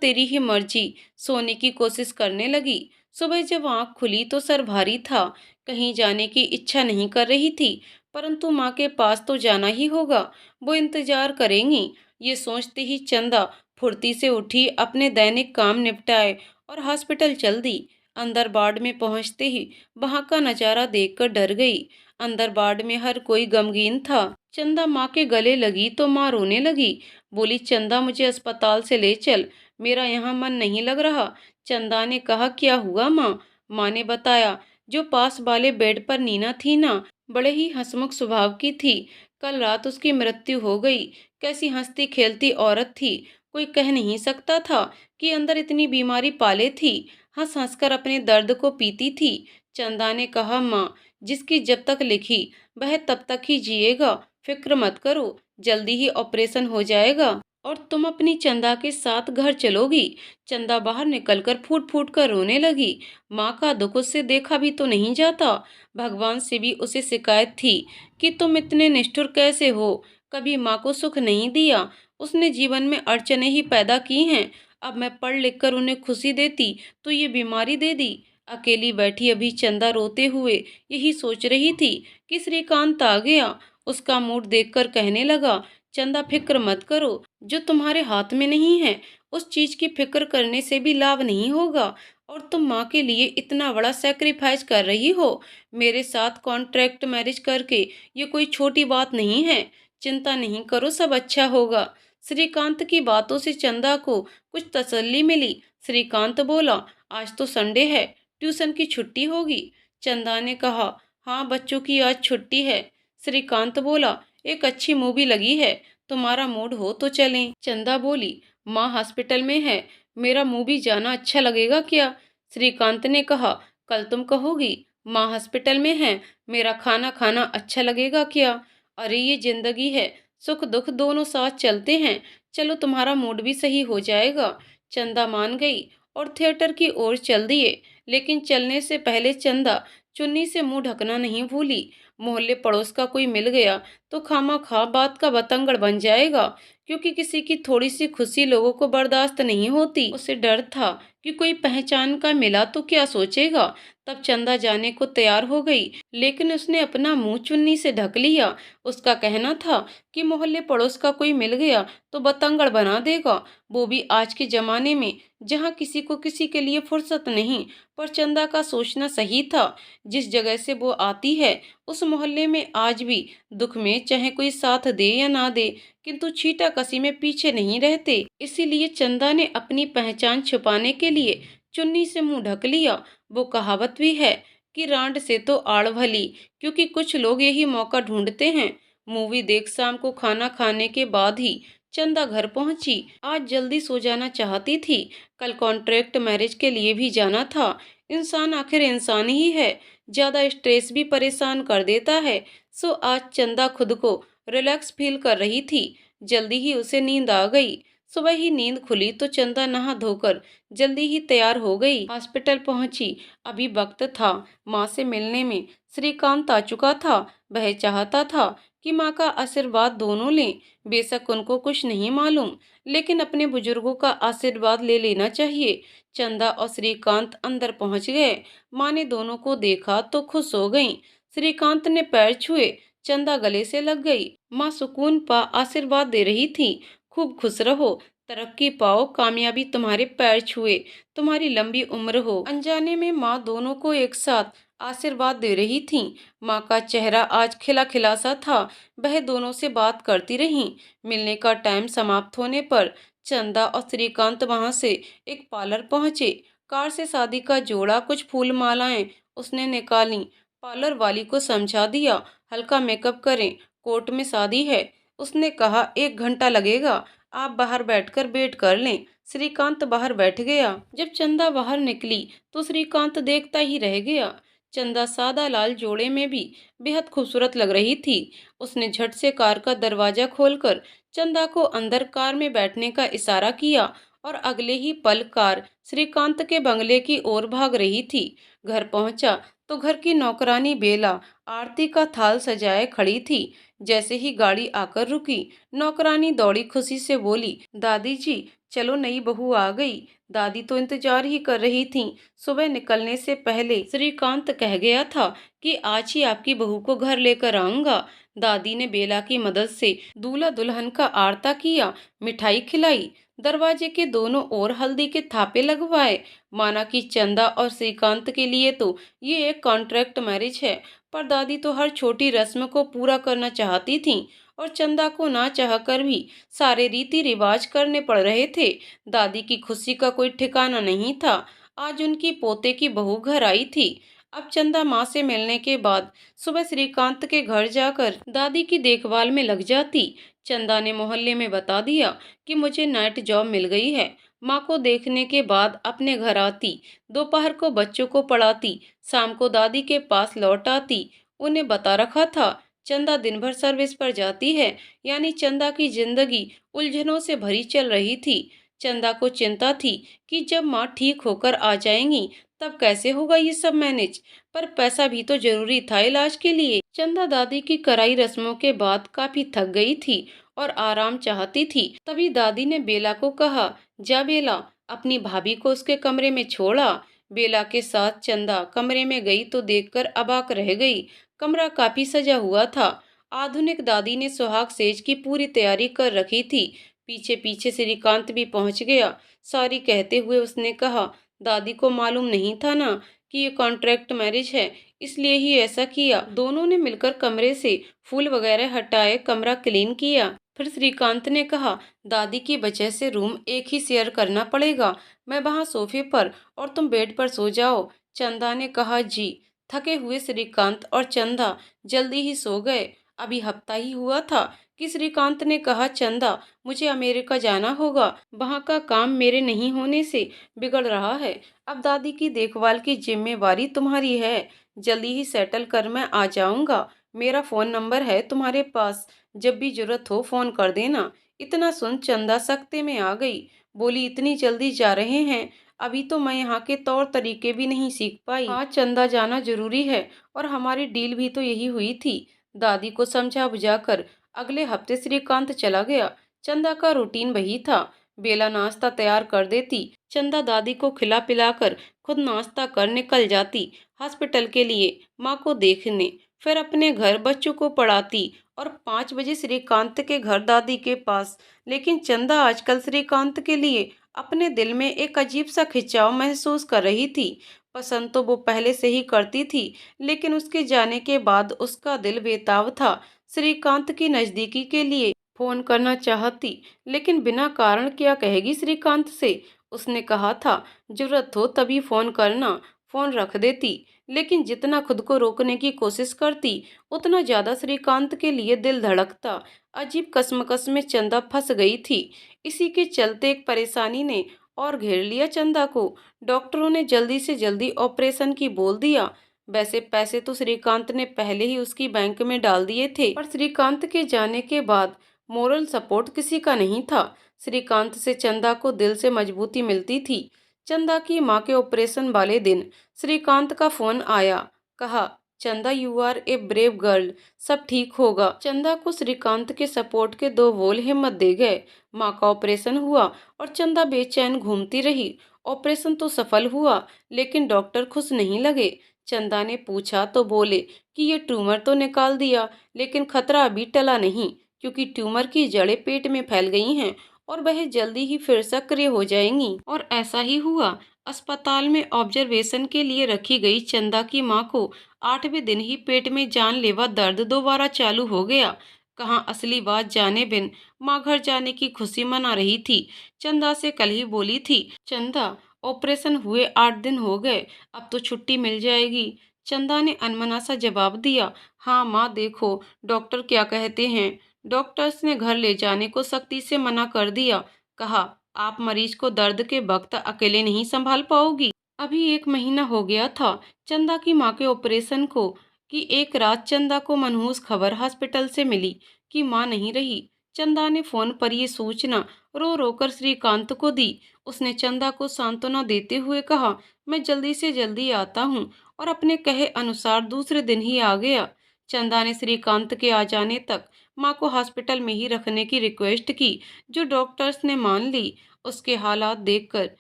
तेरी ही मर्जी। सोने की कोशिश करने लगी। सुबह जब आंख खुली तो सर भारी था। कहीं जाने की इच्छा नहीं कर रही थी, परंतु माँ के पास तो जाना ही होगा, वो इंतजार करेंगी। ये सोचते ही चंदा फुर्ती से उठी, अपने दैनिक काम निपटाए और हॉस्पिटल चल दी। अंदर वार्ड में पहुंचते ही वहां का नजारा देखकर डर गई। अंदर वार्ड में हर कोई गमगीन था। चंदा माँ के गले लगी तो माँ रोने लगी। बोली, चंदा मुझे अस्पताल से ले चल, मेरा यहाँ मन नहीं लग रहा। चंदा ने कहा, क्या हुआ माँ? माँ ने बताया, जो पास वाले बेड पर नीना थी ना, बड़े ही हंसमुख स्वभाव की थी। कल रात उसकी मृत्यु हो गई। कैसी हंसती खेलती औरत थी, कोई कह नहीं सकता था कि अंदर इतनी बीमारी पाले थी। हंस हंसकर अपने दर्द को पीती थी। चंदा ने कहा, माँ, जिसकी जब तक लिखी वह तब तक ही जिएगा, फिक्र मत करो, जल्दी ही ऑपरेशन हो जाएगा और तुम अपनी चंदा के साथ घर चलोगी। चंदा बाहर निकलकर फूट फूट कर रोने लगी। माँ का दुख उससे देखा भी तो नहीं जाता। भगवान से भी उसे शिकायत थी कि तुम इतने निष्ठुर कैसे हो, कभी माँ को सुख नहीं दिया, उसने जीवन में अड़चने ही पैदा की हैं। अब मैं पढ़ लिख कर उन्हें खुशी देती तो ये बीमारी दे दी। अकेली बैठी अभी चंदा रोते हुए यही सोच रही थी कि श्रीकांत आ गया। उसका मूड देखकर कहने लगा, चंदा फिक्र मत करो, जो तुम्हारे हाथ में नहीं है उस चीज की फिक्र करने से भी लाभ नहीं होगा। और तुम माँ के लिए इतना बड़ा सेक्रीफाइस कर रही हो मेरे साथ कॉन्ट्रैक्ट मैरिज करके, ये कोई छोटी बात नहीं है। चिंता नहीं करो, सब अच्छा होगा। श्रीकांत की बातों से चंदा को कुछ तसल्ली मिली। श्रीकांत बोला, आज तो संडे है, ट्यूशन की छुट्टी होगी। चंदा ने कहा, हाँ बच्चों की आज छुट्टी है। श्रीकांत बोला, एक अच्छी मूवी लगी है, तुम्हारा मूड हो तो चलें। चंदा बोली, माँ हॉस्पिटल में है, मेरा मूवी जाना अच्छा लगेगा क्या? श्रीकांत ने कहा, कल तुम कहोगी माँ हॉस्पिटल में है, मेरा खाना खाना अच्छा लगेगा क्या? अरे ये जिंदगी है, सुख दुख दोनों साथ चलते हैं, चलो तुम्हारा मूड भी सही हो जाएगा। चंदा मान गई और थिएटर की ओर चल दिए। लेकिन चलने से पहले चंदा चुन्नी से मुंह ढकना नहीं भूली। मोहल्ले पड़ोस का कोई मिल गया तो खामा बात का बतंगड़ बन जाएगा, क्योंकि किसी की थोड़ी सी खुशी लोगों को बर्दाश्त नहीं होती। उसे डर था कि कोई पहचान का मिला तो क्या सोचेगा। तब चंदा जाने को तैयार हो गई, लेकिन उसने अपना मुंह चुन्नी से ढक लिया। उसका कहना था कि मोहल्ले पड़ोस का कोई मिल गया तो बतंगड़ बना देगा, वो भी आज के जमाने में जहाँ किसी को किसी के लिए फुर्सत नहीं। पर चंदा का सोचना सही था। जिस जगह से वो आती है उस मोहल्ले में आज भी दुख में चाहे कोई साथ दे या ना दे, किंतु छीटा कसी में पीछे नहीं रहते। इसीलिए चंदा ने अपनी पहचान छुपाने के लिए चुन्नी से मुंह ढक लिया। वो कहावत भी है कि रांड से तो आड़ भली, क्योंकि कुछ लोग यही मौका ढूंढते हैं। मूवी देख शाम को खाना खाने के बाद ही चंदा घर पहुंची। आज जल्दी सो जाना चाहती थी, कल कॉन्ट्रैक्ट मैरिज के लिए भी जाना था। इंसान आखिर इंसान ही है, ज्यादा स्ट्रेस भी परेशान कर देता है। सो आज चंदा खुद को रिलैक्स फील कर रही थी। जल्दी ही उसे नींद आ गई। सुबह ही नींद खुली तो चंदा नहा धोकर जल्दी ही तैयार हो गई। हॉस्पिटल पहुंची, अभी वक्त था माँ से मिलने में। श्रीकांत आ चुका था। वह चाहता था कि माँ का आशीर्वाद दोनों लें। बेशक उनको कुछ नहीं मालूम, लेकिन अपने बुजुर्गों का आशीर्वाद ले लेना चाहिए। चंदा और श्रीकांत अंदर पहुंच गए। माँ ने दोनों को देखा तो खुश हो गईं। श्रीकांत ने पैर छुए, चंदा गले से लग गई। माँ सुकून पा आशीर्वाद दे रही थी, खूब खुश रहो, तरक्की पाओ, कामयाबी तुम्हारे पैर छुए, तुम्हारी लंबी उम्र हो। अनजाने में माँ दोनों को एक साथ आशीर्वाद दे रही थी। माँ का चेहरा आज खिला खिला सा था। वह दोनों से बात करती रहीं। मिलने का टाइम समाप्त होने पर चंदा और श्रीकांत वहां से एक पार्लर पहुंचे। कार से शादी का जोड़ा, कुछ फूल मालाएं उसने निकाली। पार्लर वाली को समझा दिया, हल्का मेकअप करें, कोर्ट में शादी है। उसने कहा, 1 घंटा लगेगा, आप बाहर बैठकर वेट कर लें। श्रीकांत बाहर बैठ गया। जब चंदा बाहर निकली तो श्रीकांत देखता ही रह गया। चंदा सादा लाल जोड़े में भी बेहद खूबसूरत लग रही थी। उसने झट से कार का दरवाजा खोलकर चंदा को अंदर कार में बैठने का इशारा किया और अगले ही पल कार श्रीकांत के बंगले की ओर भाग रही थी। घर पहुंचा तो घर की नौकरानी बेला आरती का थाल सजाए खड़ी थी। जैसे ही गाड़ी आकर रुकी, नौकरानी दौड़ी खुशी से बोली, दादी जी, चलो नई बहू आ गई। दादी तो इंतजार ही कर रही थीं। सुबह निकलने से पहले श्रीकांत कह गया था कि आज ही आपकी बहू को घर लेकर आऊंगा। दादी ने बेला की मदद से दूल्हा दुल्हन का आरता किया, मिठाई खिलाई, दरवाजे के दोनों ओर हल्दी के थापे लगवाए। माना कि चंदा और श्रीकांत के लिए तो ये एक कॉन्ट्रैक्ट मैरिज है, पर दादी तो हर छोटी रस्म को पूरा करना चाहती थीं और चंदा को ना चाहकर भी सारे रीति रिवाज करने पड़ रहे थे। दादी की खुशी का कोई ठिकाना नहीं था। आज उनकी पोते की बहू घर आई थी। अब चंदा माँ से मिलने के बाद सुबह श्रीकांत के घर जाकर दादी की देखभाल में लग जाती। चंदा ने मोहल्ले में बता दिया कि मुझे नाइट जॉब मिल गई है। माँ को देखने के बाद अपने घर आती, दोपहर को बच्चों को पढ़ाती, शाम को दादी के पास लौट आती। उन्हें बता रखा था चंदा दिन भर सर्विस पर जाती है, यानी चंदा की जिंदगी उलझनों से भरी चल रही थी। चंदा को चिंता थी कि जब माँ ठीक होकर आ जाएंगी तब कैसे होगा ये सब मैनेज, पर पैसा भी तो जरूरी था इलाज के लिए। चंदा दादी की कराई रस्मों के बाद काफी थक गई थी और आराम चाहती थी। तभी दादी ने बेला को कहा, जा बेला, अपनी भाभी को उसके कमरे में छोड़ा। बेला के साथ चंदा कमरे में गई तो देखकर अबाक रह गई। कमरा काफी सजा हुआ था। आधुनिक दादी ने सुहाग सेज की पूरी तैयारी कर रखी थी। पीछे पीछे श्रीकांत भी पहुंच गया। सॉरी कहते हुए उसने कहा, दादी को मालूम नहीं था ना कि ये कॉन्ट्रैक्ट मैरिज है, इसलिए ही ऐसा किया। दोनों ने मिलकर कमरे से फूल वगैरह हटाए, कमरा क्लीन किया। फिर श्रीकांत ने कहा, दादी की वजह से रूम एक ही शेयर करना पड़ेगा। मैं वहां सोफे पर और तुम बेड पर सो जाओ। चंदा ने कहा, जी। थके हुए श्रीकांत और चंदा जल्दी ही सो गए। अभी हफ्ता ही हुआ था कि श्रीकांत ने कहा, चंदा, मुझे अमेरिका जाना होगा। वहाँ का काम मेरे नहीं होने से बिगड़ रहा है। अब दादी की देखभाल की जिम्मेवारी तुम्हारी है। जल्दी ही सेटल कर मैं आ जाऊंगा। मेरा फोन नंबर है तुम्हारे पास, जब भी जरूरत हो फोन कर देना। इतना सुन चंदा सख्ते में आ गई। बोली, इतनी जल्दी जा रहे हैं? अभी तो मैं यहाँ के तौर तरीके भी नहीं सीख पाई। हाँ, चंदा जाना जरूरी है और हमारी डील भी तो यही हुई थी। दादी को समझा बुझाकर अगले हफ्ते श्रीकांत चला गया। चंदा का रूटीन वही था। बेला नाश्ता तैयार कर देती, चंदा दादी को खिला पिलाकर खुद नाश्ता कर निकल जाती हॉस्पिटल के लिए माँ को देखने। फिर अपने घर बच्चों को पढ़ाती और 5 बजे श्रीकांत के घर दादी के पास। लेकिन चंदा आजकल श्रीकांत के लिए अपने दिल में एक अजीब सा खिंचाव महसूस कर रही थी। पसंद तो वो पहले से ही करती थी, लेकिन उसके जाने के बाद उसका दिल बेताब था। श्रीकांत की नजदीकी के लिए फोन करना चाहती, लेकिन बिना कारण क्या कहेगी श्रीकांत से। उसने कहा था, जरूरत हो तभी फोन करना। फोन रख देती, लेकिन जितना खुद को रोकने की कोशिश करती उतना ज्यादा श्रीकांत के लिए दिल धड़कता। अजीब कसमकस में चंदा फंस गई थी। इसी के चलते एक परेशानी ने और घेर लिया चंदा को। डॉक्टरों ने जल्दी से जल्दी ऑपरेशन की बोल दिया। वैसे पैसे तो श्रीकांत ने पहले ही उसकी बैंक में डाल दिए थे, पर श्रीकांत के जाने के बाद मोरल सपोर्ट किसी का नहीं था। श्रीकांत से चंदा को दिल से मजबूती मिलती थी। चंदा की मां के ऑपरेशन वाले दिन श्रीकांत का फोन आया। कहा, Chanda, you are a brave girl, सब ठीक होगा। चंदा को श्रीकांत के सपोर्ट के दो बोल हिम्मत दे गए। माँ का ऑपरेशन हुआ और चंदा बेचैन घूमती रही। ऑपरेशन तो सफल हुआ, लेकिन डॉक्टर खुश नहीं लगे। चंदा ने पूछा तो बोले कि ये ट्यूमर तो निकाल दिया, लेकिन खतरा अभी टला नहीं, क्योंकि ट्यूमर की जड़ें पेट में फैल गई हैं और वह जल्दी ही फिर सक्रिय हो जाएंगी। और ऐसा ही हुआ। अस्पताल में ऑब्जर्वेशन के लिए रखी गई चंदा की मां को 8वें दिन ही पेट में जानलेवा दर्द दोबारा चालू हो गया। कहाँ असली बात जाने बिन माँ घर जाने की खुशी मना रही थी। चंदा से कल ही बोली थी, चंदा, ऑपरेशन हुए 8 दिन हो गए, अब तो छुट्टी मिल जाएगी। चंदा ने अनमना सा जवाब दिया, हाँ माँ, देखो डॉक्टर क्या कहते हैं। डॉक्टर्स ने घर ले जाने को सख्ती से मना कर दिया। कहा, आप मरीज को दर्द के वक्त अकेले नहीं संभाल पाओगी। अभी 1 महीना हो गया था चंदा की माँ के ऑपरेशन को कि एक रात चंदा को मनहूस खबर हॉस्पिटल से मिली कि माँ नहीं रही। चंदा ने फोन पर ये सूचना रो रो कर श्रीकांत को दी। उसने चंदा को सांत्वना देते हुए कहा, मैं जल्दी से जल्दी आता हूँ, और अपने कहे अनुसार दूसरे दिन ही आ गया। चंदा ने श्रीकांत के आ जाने तक माँ को हॉस्पिटल में ही रखने की रिक्वेस्ट की, जो डॉक्टर्स ने मान ली। उसके हालात देखकर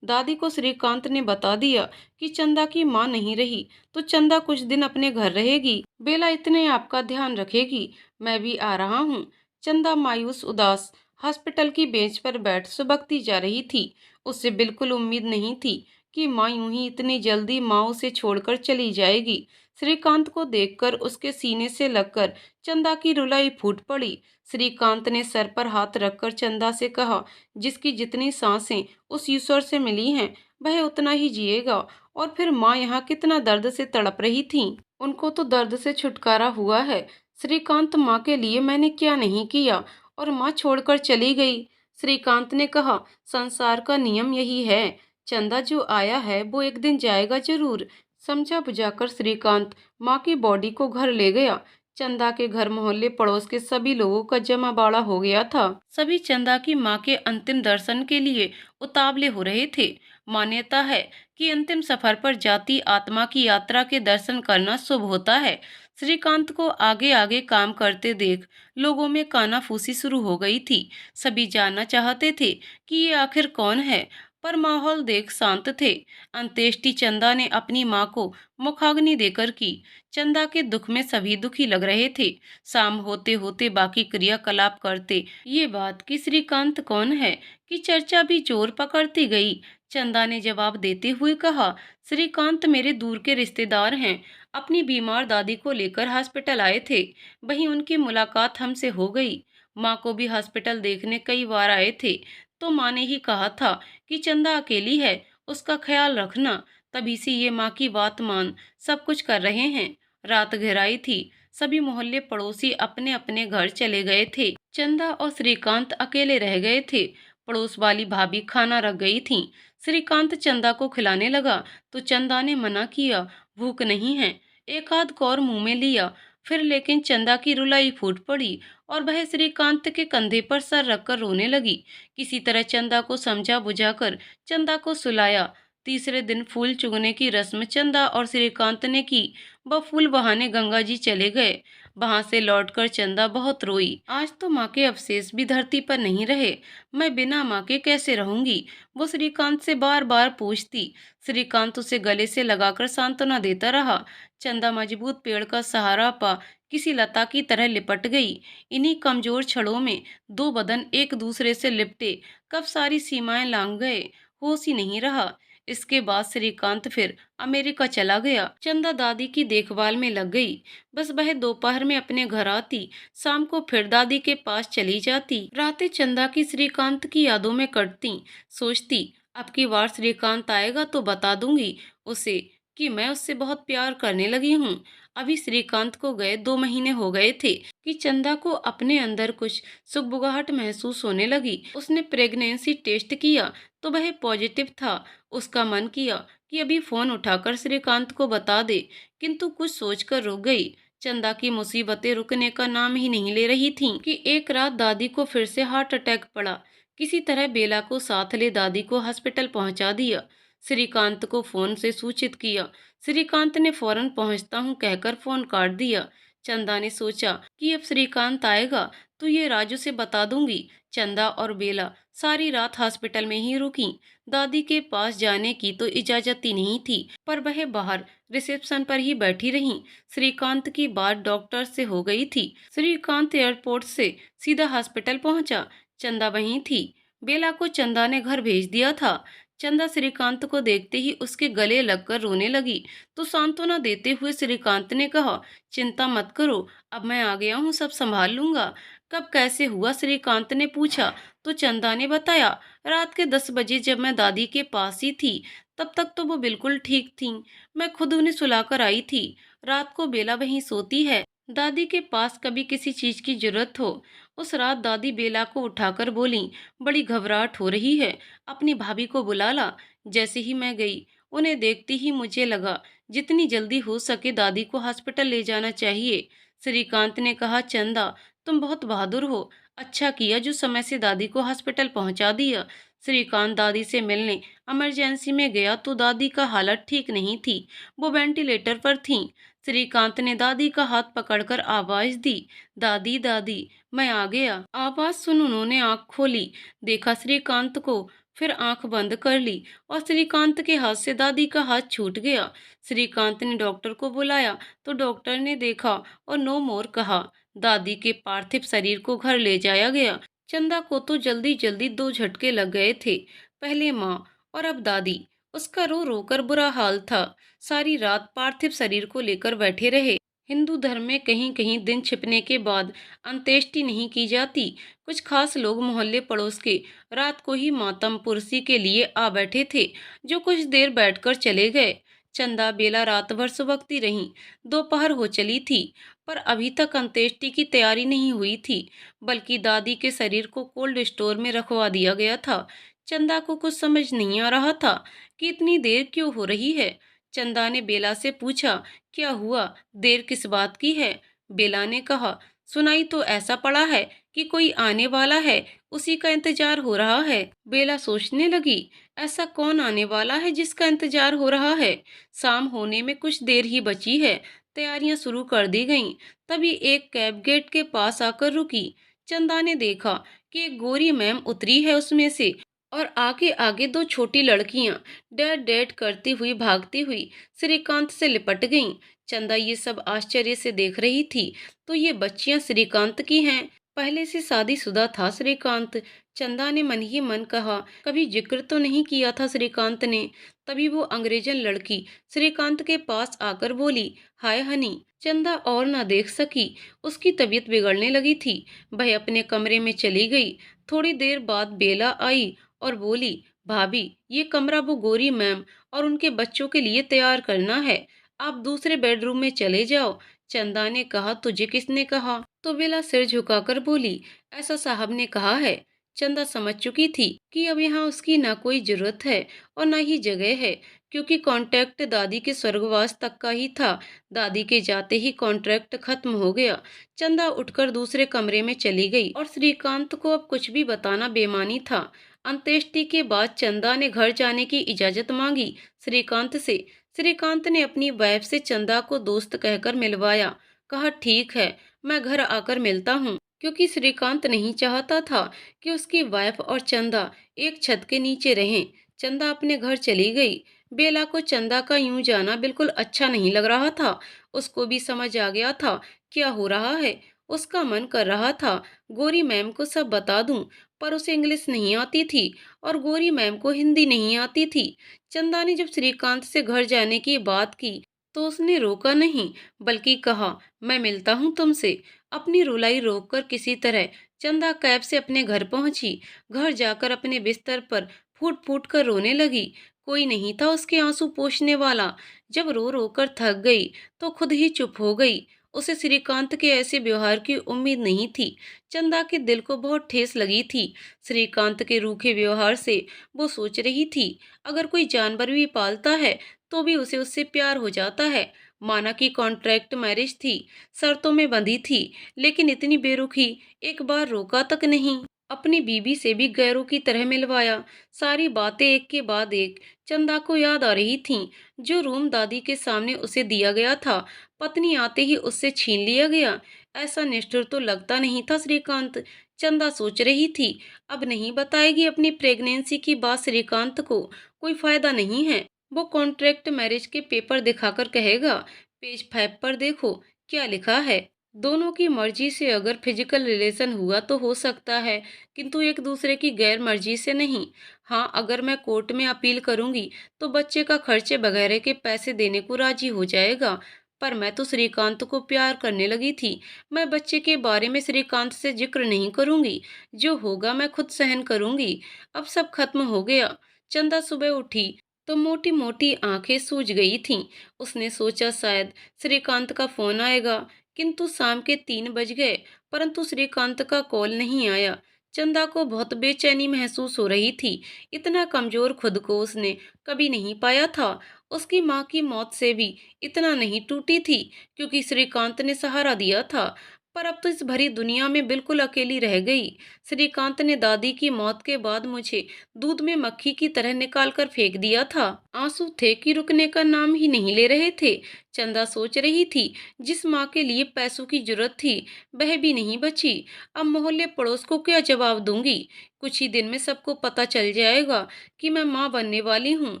दादी को श्रीकांत ने बता दिया कि चंदा की माँ नहीं रही तो चंदा कुछ दिन अपने घर रहेगी। बेला इतने आपका ध्यान रखेगी, मैं भी आ रहा हूँ। चंदा मायूस उदास हॉस्पिटल की बेंच पर बैठ सुबकती जा रही थी। उसे बिल्कुल उम्मीद नहीं थी कि माँ यूं ही इतनी जल्दी माँ उसे छोड़कर चली जाएगी। श्रीकांत को देखकर उसके सीने से लगकर चंदा की रुलाई फूट पड़ी। श्रीकांत ने सर पर हाथ रखकर चंदा से कहा, जिसकी जितनी सांसें उस ईश्वर से मिली हैं, वह उतना ही जिएगा। और फिर माँ यहाँ कितना दर्द से तड़प रही थी, उनको तो दर्द से छुटकारा हुआ है। श्रीकांत, माँ के लिए मैंने क्या नहीं किया और माँ छोड़कर चली गई। श्रीकांत ने कहा, संसार का नियम यही है, चंदा जो आया है वो एक दिन जाएगा जरूर। समझा बुझाकर श्रीकांत माँ की बॉडी को घर ले गया। चंदा के घर मोहल्ले पड़ोस के सभी लोगों का जमावड़ा हो गया था। सभी चंदा की माँ के अंतिम दर्शन के लिए उतावले हो रहे थे। मान्यता है कि अंतिम सफर पर जाती आत्मा की यात्रा के दर्शन करना शुभ होता है। श्रीकांत को आगे आगे काम करते देख लोगों में कानाफूसी शुरू हो गई थी। सभी जानना चाहते थे कि ये आखिर कौन है, पर माहौल देख शांत थे। अंत्येष्टि चंदा ने अपनी माँ को मुखाग्नि देकर की। चंदा के दुख में सभी दुखी लग रहे थे। शाम होते होते बाकी क्रियाकलाप करते ये बात कि श्रीकांत कौन है कि चर्चा भी जोर पकड़ती गई। चंदा ने जवाब देते हुए कहा, श्रीकांत मेरे दूर के रिश्तेदार हैं, अपनी बीमार दादी को लेकर हॉस्पिटल आए थे। वहीं उनकी मुलाकात हमसे हो गई। माँ को भी हॉस्पिटल देखने कई बार आए थे, तो माँ ने ही कहा था कि चंदा अकेली है, उसका ख्याल रखना। तभी से ये माँ की बात मान सब कुछ कर रहे हैं। रात गहराई थी। सभी मोहल्ले पड़ोसी अपने अपने घर चले गए थे। चंदा और श्रीकांत अकेले रह गए थे। पड़ोस वाली भाभी खाना रख गई थी। श्रीकांत चंदा को खिलाने लगा तो चंदा ने मना किया, भूख नहीं है। एक आध कौर मुंह में लिया, फिर लेकिन चंदा की रुलाई फूट पड़ी और वह श्रीकांत के कंधे पर सर रखकर रोने लगी। किसी तरह चंदा को समझा बुझाकर चंदा को सुलाया। तीसरे दिन फूल चुगने की रस्म चंदा और श्रीकांत ने की। वह फूल बहाने गंगा जी चले गए। वहां से लौटकर चंदा बहुत रोई। आज तो माँ के अवशेष भी धरती पर नहीं रहे, मैं बिना माँ के कैसे रहूंगी, वो श्रीकांत से बार बार पूछती। श्रीकांत उसे गले से लगाकर सांत्वना देता रहा। चंदा मजबूत पेड़ का सहारा पा किसी लता की तरह लिपट गई। इन्हीं कमजोर छड़ों में दो बदन एक दूसरे से लिपटे कब सारी सीमाएं लांघ गए, होश ही नहीं रहा। इसके बाद श्रीकांत फिर अमेरिका चला गया। चंदा दादी की देखभाल में लग गई। बस वह दोपहर में अपने घर आती, शाम को फिर दादी के पास चली जाती। रातें चंदा की श्रीकांत की यादों में कटती। सोचती, अब की बार श्रीकांत आएगा तो बता दूंगी उसे कि मैं उससे बहुत प्यार करने लगी हूँ। अभी श्रीकांत को गए 2 महीने हो गए थे कि चंदा को अपने अंदर कुछ सुगबुगाहट महसूस होने लगी। उसने प्रेगनेंसी टेस्ट किया तो वह पॉजिटिव था। उसका मन किया कि अभी फोन उठाकर श्रीकांत को बता दे, किंतु कुछ सोचकर रुक गई। चंदा की मुसीबतें रुकने का नाम ही नहीं ले रही थीं कि एक रात दादी को फिर से हार्ट अटैक पड़ा। किसी तरह बेला को साथ ले दादी को हॉस्पिटल पहुंचा दिया। श्रीकांत को फोन से सूचित किया। श्रीकांत ने फौरन पहुंचता हूं कहकर फोन काट दिया। चंदा ने सोचा कि अब श्रीकांत आएगा तो ये राजू से बता दूंगी। चंदा और बेला सारी रात हॉस्पिटल में ही रुकी। दादी के पास जाने की तो इजाजत ही नहीं थी, पर वह बाहर रिसेप्शन पर ही बैठी रहीं। श्रीकांत की बात डॉक्टर से हो गई थी। श्रीकांत एयरपोर्ट से सीधा हॉस्पिटल पहुंचा। चंदा वहीं थी। बेला को चंदा ने घर भेज दिया था। चंदा श्रीकांत को देखते ही उसके गले लगकर रोने लगी, तो सांत्वना देते हुए श्रीकांत ने कहा, चिंता मत करो, अब मैं आ गया हूँ, सब संभाल लूंगा। कब कैसे हुआ, श्रीकांत ने पूछा। तो चंदा ने बताया, रात के 10 बजे जब मैं दादी के पास ही थी, तब तक तो वो बिल्कुल ठीक थी। मैं खुद उन्हें सुलाकर आई थी। रात को बेला वहीं सोती है। दादी के पास कभी किसी चीज की जरूरत हो। उस रात दादी बेला को उठाकर बोली, बड़ी घबराहट हो रही है, अपनी भाभी को बुला ला। जैसे ही मैं गई, उन्हें देखते ही मुझे लगा जितनी जल्दी हो सके दादी को हॉस्पिटल ले जाना चाहिए। श्रीकांत ने कहा, चंदा तुम बहुत बहादुर हो, अच्छा किया जो समय से दादी को हॉस्पिटल पहुंचा दिया। श्रीकांत दादी से मिलने इमरजेंसी में गया तो दादी का हालत ठीक नहीं थी, वो वेंटिलेटर पर थीं। श्रीकांत ने दादी का हाथ पकड़कर आवाज दी, दादी दादी मैं आ गया। आवाज सुन उन्होंने आंख खोली। देखा श्रीकांत को फिर आंख बंद कर ली और श्रीकांत के हाथ से दादी का हाथ छूट गया। श्रीकांत ने डॉक्टर को बुलाया तो डॉक्टर ने देखा और नो मोर कहा। दादी के पार्थिव शरीर को घर ले जाया गया। चंदा को तो जल्दी जल्दी दो झटके लग गए थे, पहले माँ और अब दादी। उसका रो रो कर बुरा हाल था। सारी रात पार्थिव शरीर को लेकर बैठे रहे। हिंदू धर्म में कहीं कहीं दिन छिपने के बाद अंत्येष्टि नहीं की जाती। कुछ खास लोग मोहल्ले पड़ोस के रात को ही मातम पुरसी के लिए आ बैठे थे, जो कुछ देर बैठकर चले गए। चंदा बेला रात भर सुबकती रही। दोपहर हो चली थी, पर अभी तक अंत्येष्टि की तैयारी नहीं हुई थी, बल्कि दादी के शरीर को कोल्ड स्टोर में रखवा दिया गया था। चंदा को कुछ समझ नहीं आ रहा था कि इतनी देर क्यों हो रही है। चंदा ने बेला से पूछा, क्या हुआ, देर किस बात की है? बेला ने कहा, सुनाई तो ऐसा पड़ा है कि कोई आने वाला है, उसी का इंतजार हो रहा है। बेला सोचने लगी, ऐसा कौन आने वाला है जिसका इंतजार हो रहा है? शाम होने में कुछ देर ही बची है। तैयारियां शुरू कर दी गईं। तभी एक कैब गेट के पास आकर रुकी। चंदा ने देखा कि एक गोरी मैम उतरी है उसमें से, और आगे आगे दो छोटी लड़कियां डैड डैड करती हुई भागती हुई श्रीकांत से लिपट गईं। चंदा ये सब आश्चर्य से देख रही थी। तो ये बच्चियां श्रीकांत की हैं। पहले से शादीशुदा था श्रीकांत। चंदा ने मन ही मन कहा, कभी जिक्र तो नहीं किया था श्रीकांत ने। तभी वो अंग्रेजन लड़की श्रीकांत के पास आकर बोली, हाय हनी। चंदा और न देख सकी। उसकी तबीयत बिगड़ने लगी थी। वह अपने कमरे में चली गई। थोड़ी देर बाद बेला आई और बोली, भाभी, ये कमरा वो गोरी मैम और उनके बच्चों के लिए तैयार करना है। आप दूसरे बेडरूम में चले जाओ। चंदा ने कहा, तुझे किसने कहा? तो बेला सिर झुकाकर बोली, ऐसा साहब ने कहा है। चंदा समझ चुकी थी कि अब यहाँ उसकी ना कोई जरूरत है और ना ही जगह है, क्योंकि कॉन्ट्रैक्ट दादी के स्वर्गवास तक का ही था। दादी के जाते ही कॉन्ट्रैक्ट खत्म हो गया। चंदा उठकर दूसरे कमरे में चली गई और श्रीकांत को अब कुछ भी बताना बेमानी था। अंत्येष्टि के बाद चंदा ने घर जाने की इजाजत मांगी श्रीकांत से। श्रीकांत ने अपनी वाइफ से चंदा को दोस्त कहकर मिलवाया। कहा, ठीक है, मैं घर आकर मिलता हूँ, क्योंकि श्रीकांत नहीं चाहता था कि उसकी वाइफ और चंदा एक छत के नीचे रहें। चंदा अपने घर चली गई। बेला को चंदा का यूं जाना बिल्कुल अच्छा नहीं लग रहा था। उसको भी समझ आ गया था क्या हो रहा है। उसका मन कर रहा था गोरी मैम को सब बता दूं, पर उसे इंग्लिश नहीं आती थी और गोरी मैम को हिंदी नहीं आती थी। चंदा ने जब श्रीकांत से घर जाने की बात की तो उसने रोका नहीं, बल्कि कहा, मैं मिलता हूँ तुमसे। अपनी रुलाई रोककर किसी तरह चंदा कैब से अपने घर पहुंची। घर जाकर अपने बिस्तर पर फूट फूट कर रोने लगी। कोई नहीं था उसके आंसू पोंछने वाला। जब रो रो कर थक गई तो खुद ही चुप हो गई। उसे श्रीकांत के ऐसे व्यवहार की उम्मीद नहीं थी। चंदा के दिल को बहुत ठेस लगी थी। श्रीकांत के रूखे व्यवहार से वो सोच रही थी, अगर कोई जानवर भी पालता है तो भी उसे उससे प्यार हो जाता है। माना कि कॉन्ट्रैक्ट मैरिज थी, शर्तों में बंधी थी, लेकिन इतनी बेरुखी एक बार रोका तक नहीं। अपनी बीबी से भी गैरों की तरह मिलवाया। सारी बातें एक के बाद एक चंदा को याद आ रही थीं। जो रूम दादी के सामने उसे दिया गया था, पत्नी आते ही उससे छीन लिया गया। ऐसा निष्ठुर तो लगता नहीं था श्रीकांत। चंदा सोच रही थी, अब नहीं बताएगी अपनी प्रेगनेंसी की बात श्रीकांत को, कोई फायदा नहीं है। वो कॉन्ट्रैक्ट मैरिज के पेपर दिखाकर कहेगा, पेज 5 पर देखो क्या लिखा है। दोनों की मर्जी से अगर फिजिकल रिलेशन हुआ तो हो सकता है, किंतु एक दूसरे की गैर मर्जी से नहीं। हाँ, अगर मैं कोर्ट में अपील करूंगी तो बच्चे का खर्चे वगैरह के पैसे देने को राजी हो जाएगा। पर मैं तो श्रीकांत को प्यार करने लगी थी। मैं बच्चे के बारे में श्रीकांत से जिक्र नहीं करूंगी। जो होगा मैं खुद सहन करूंगी। अब सब खत्म हो गया। चंदा सुबह उठी तो मोटी मोटी आंखें सूज गई थीं। उसने सोचा शायद श्रीकांत का फोन आएगा, किंतु शाम के 3 बज गए, परंतु श्रीकांत का कॉल नहीं आया। चंदा को बहुत बेचैनी महसूस हो रही थी। इतना कमजोर खुद को उसने कभी नहीं पाया था। उसकी माँ की मौत से भी इतना नहीं टूटी थी, क्योंकि श्रीकांत ने सहारा दिया था। पर अब तो इस भरी दुनिया में बिल्कुल अकेली रह गई। श्रीकांत ने दादी की मौत के बाद मुझे दूध में मक्खी की तरह निकाल कर फेंक दिया था। आंसू थे कि रुकने का नाम ही नहीं ले रहे थे। चंदा सोच रही थी, जिस माँ के लिए पैसों की जरूरत थी वह भी नहीं बची। अब मोहल्ले पड़ोस को क्या जवाब दूंगी? कुछ ही दिन में सबको पता चल जाएगा कि मैं माँ बनने वाली हूँ।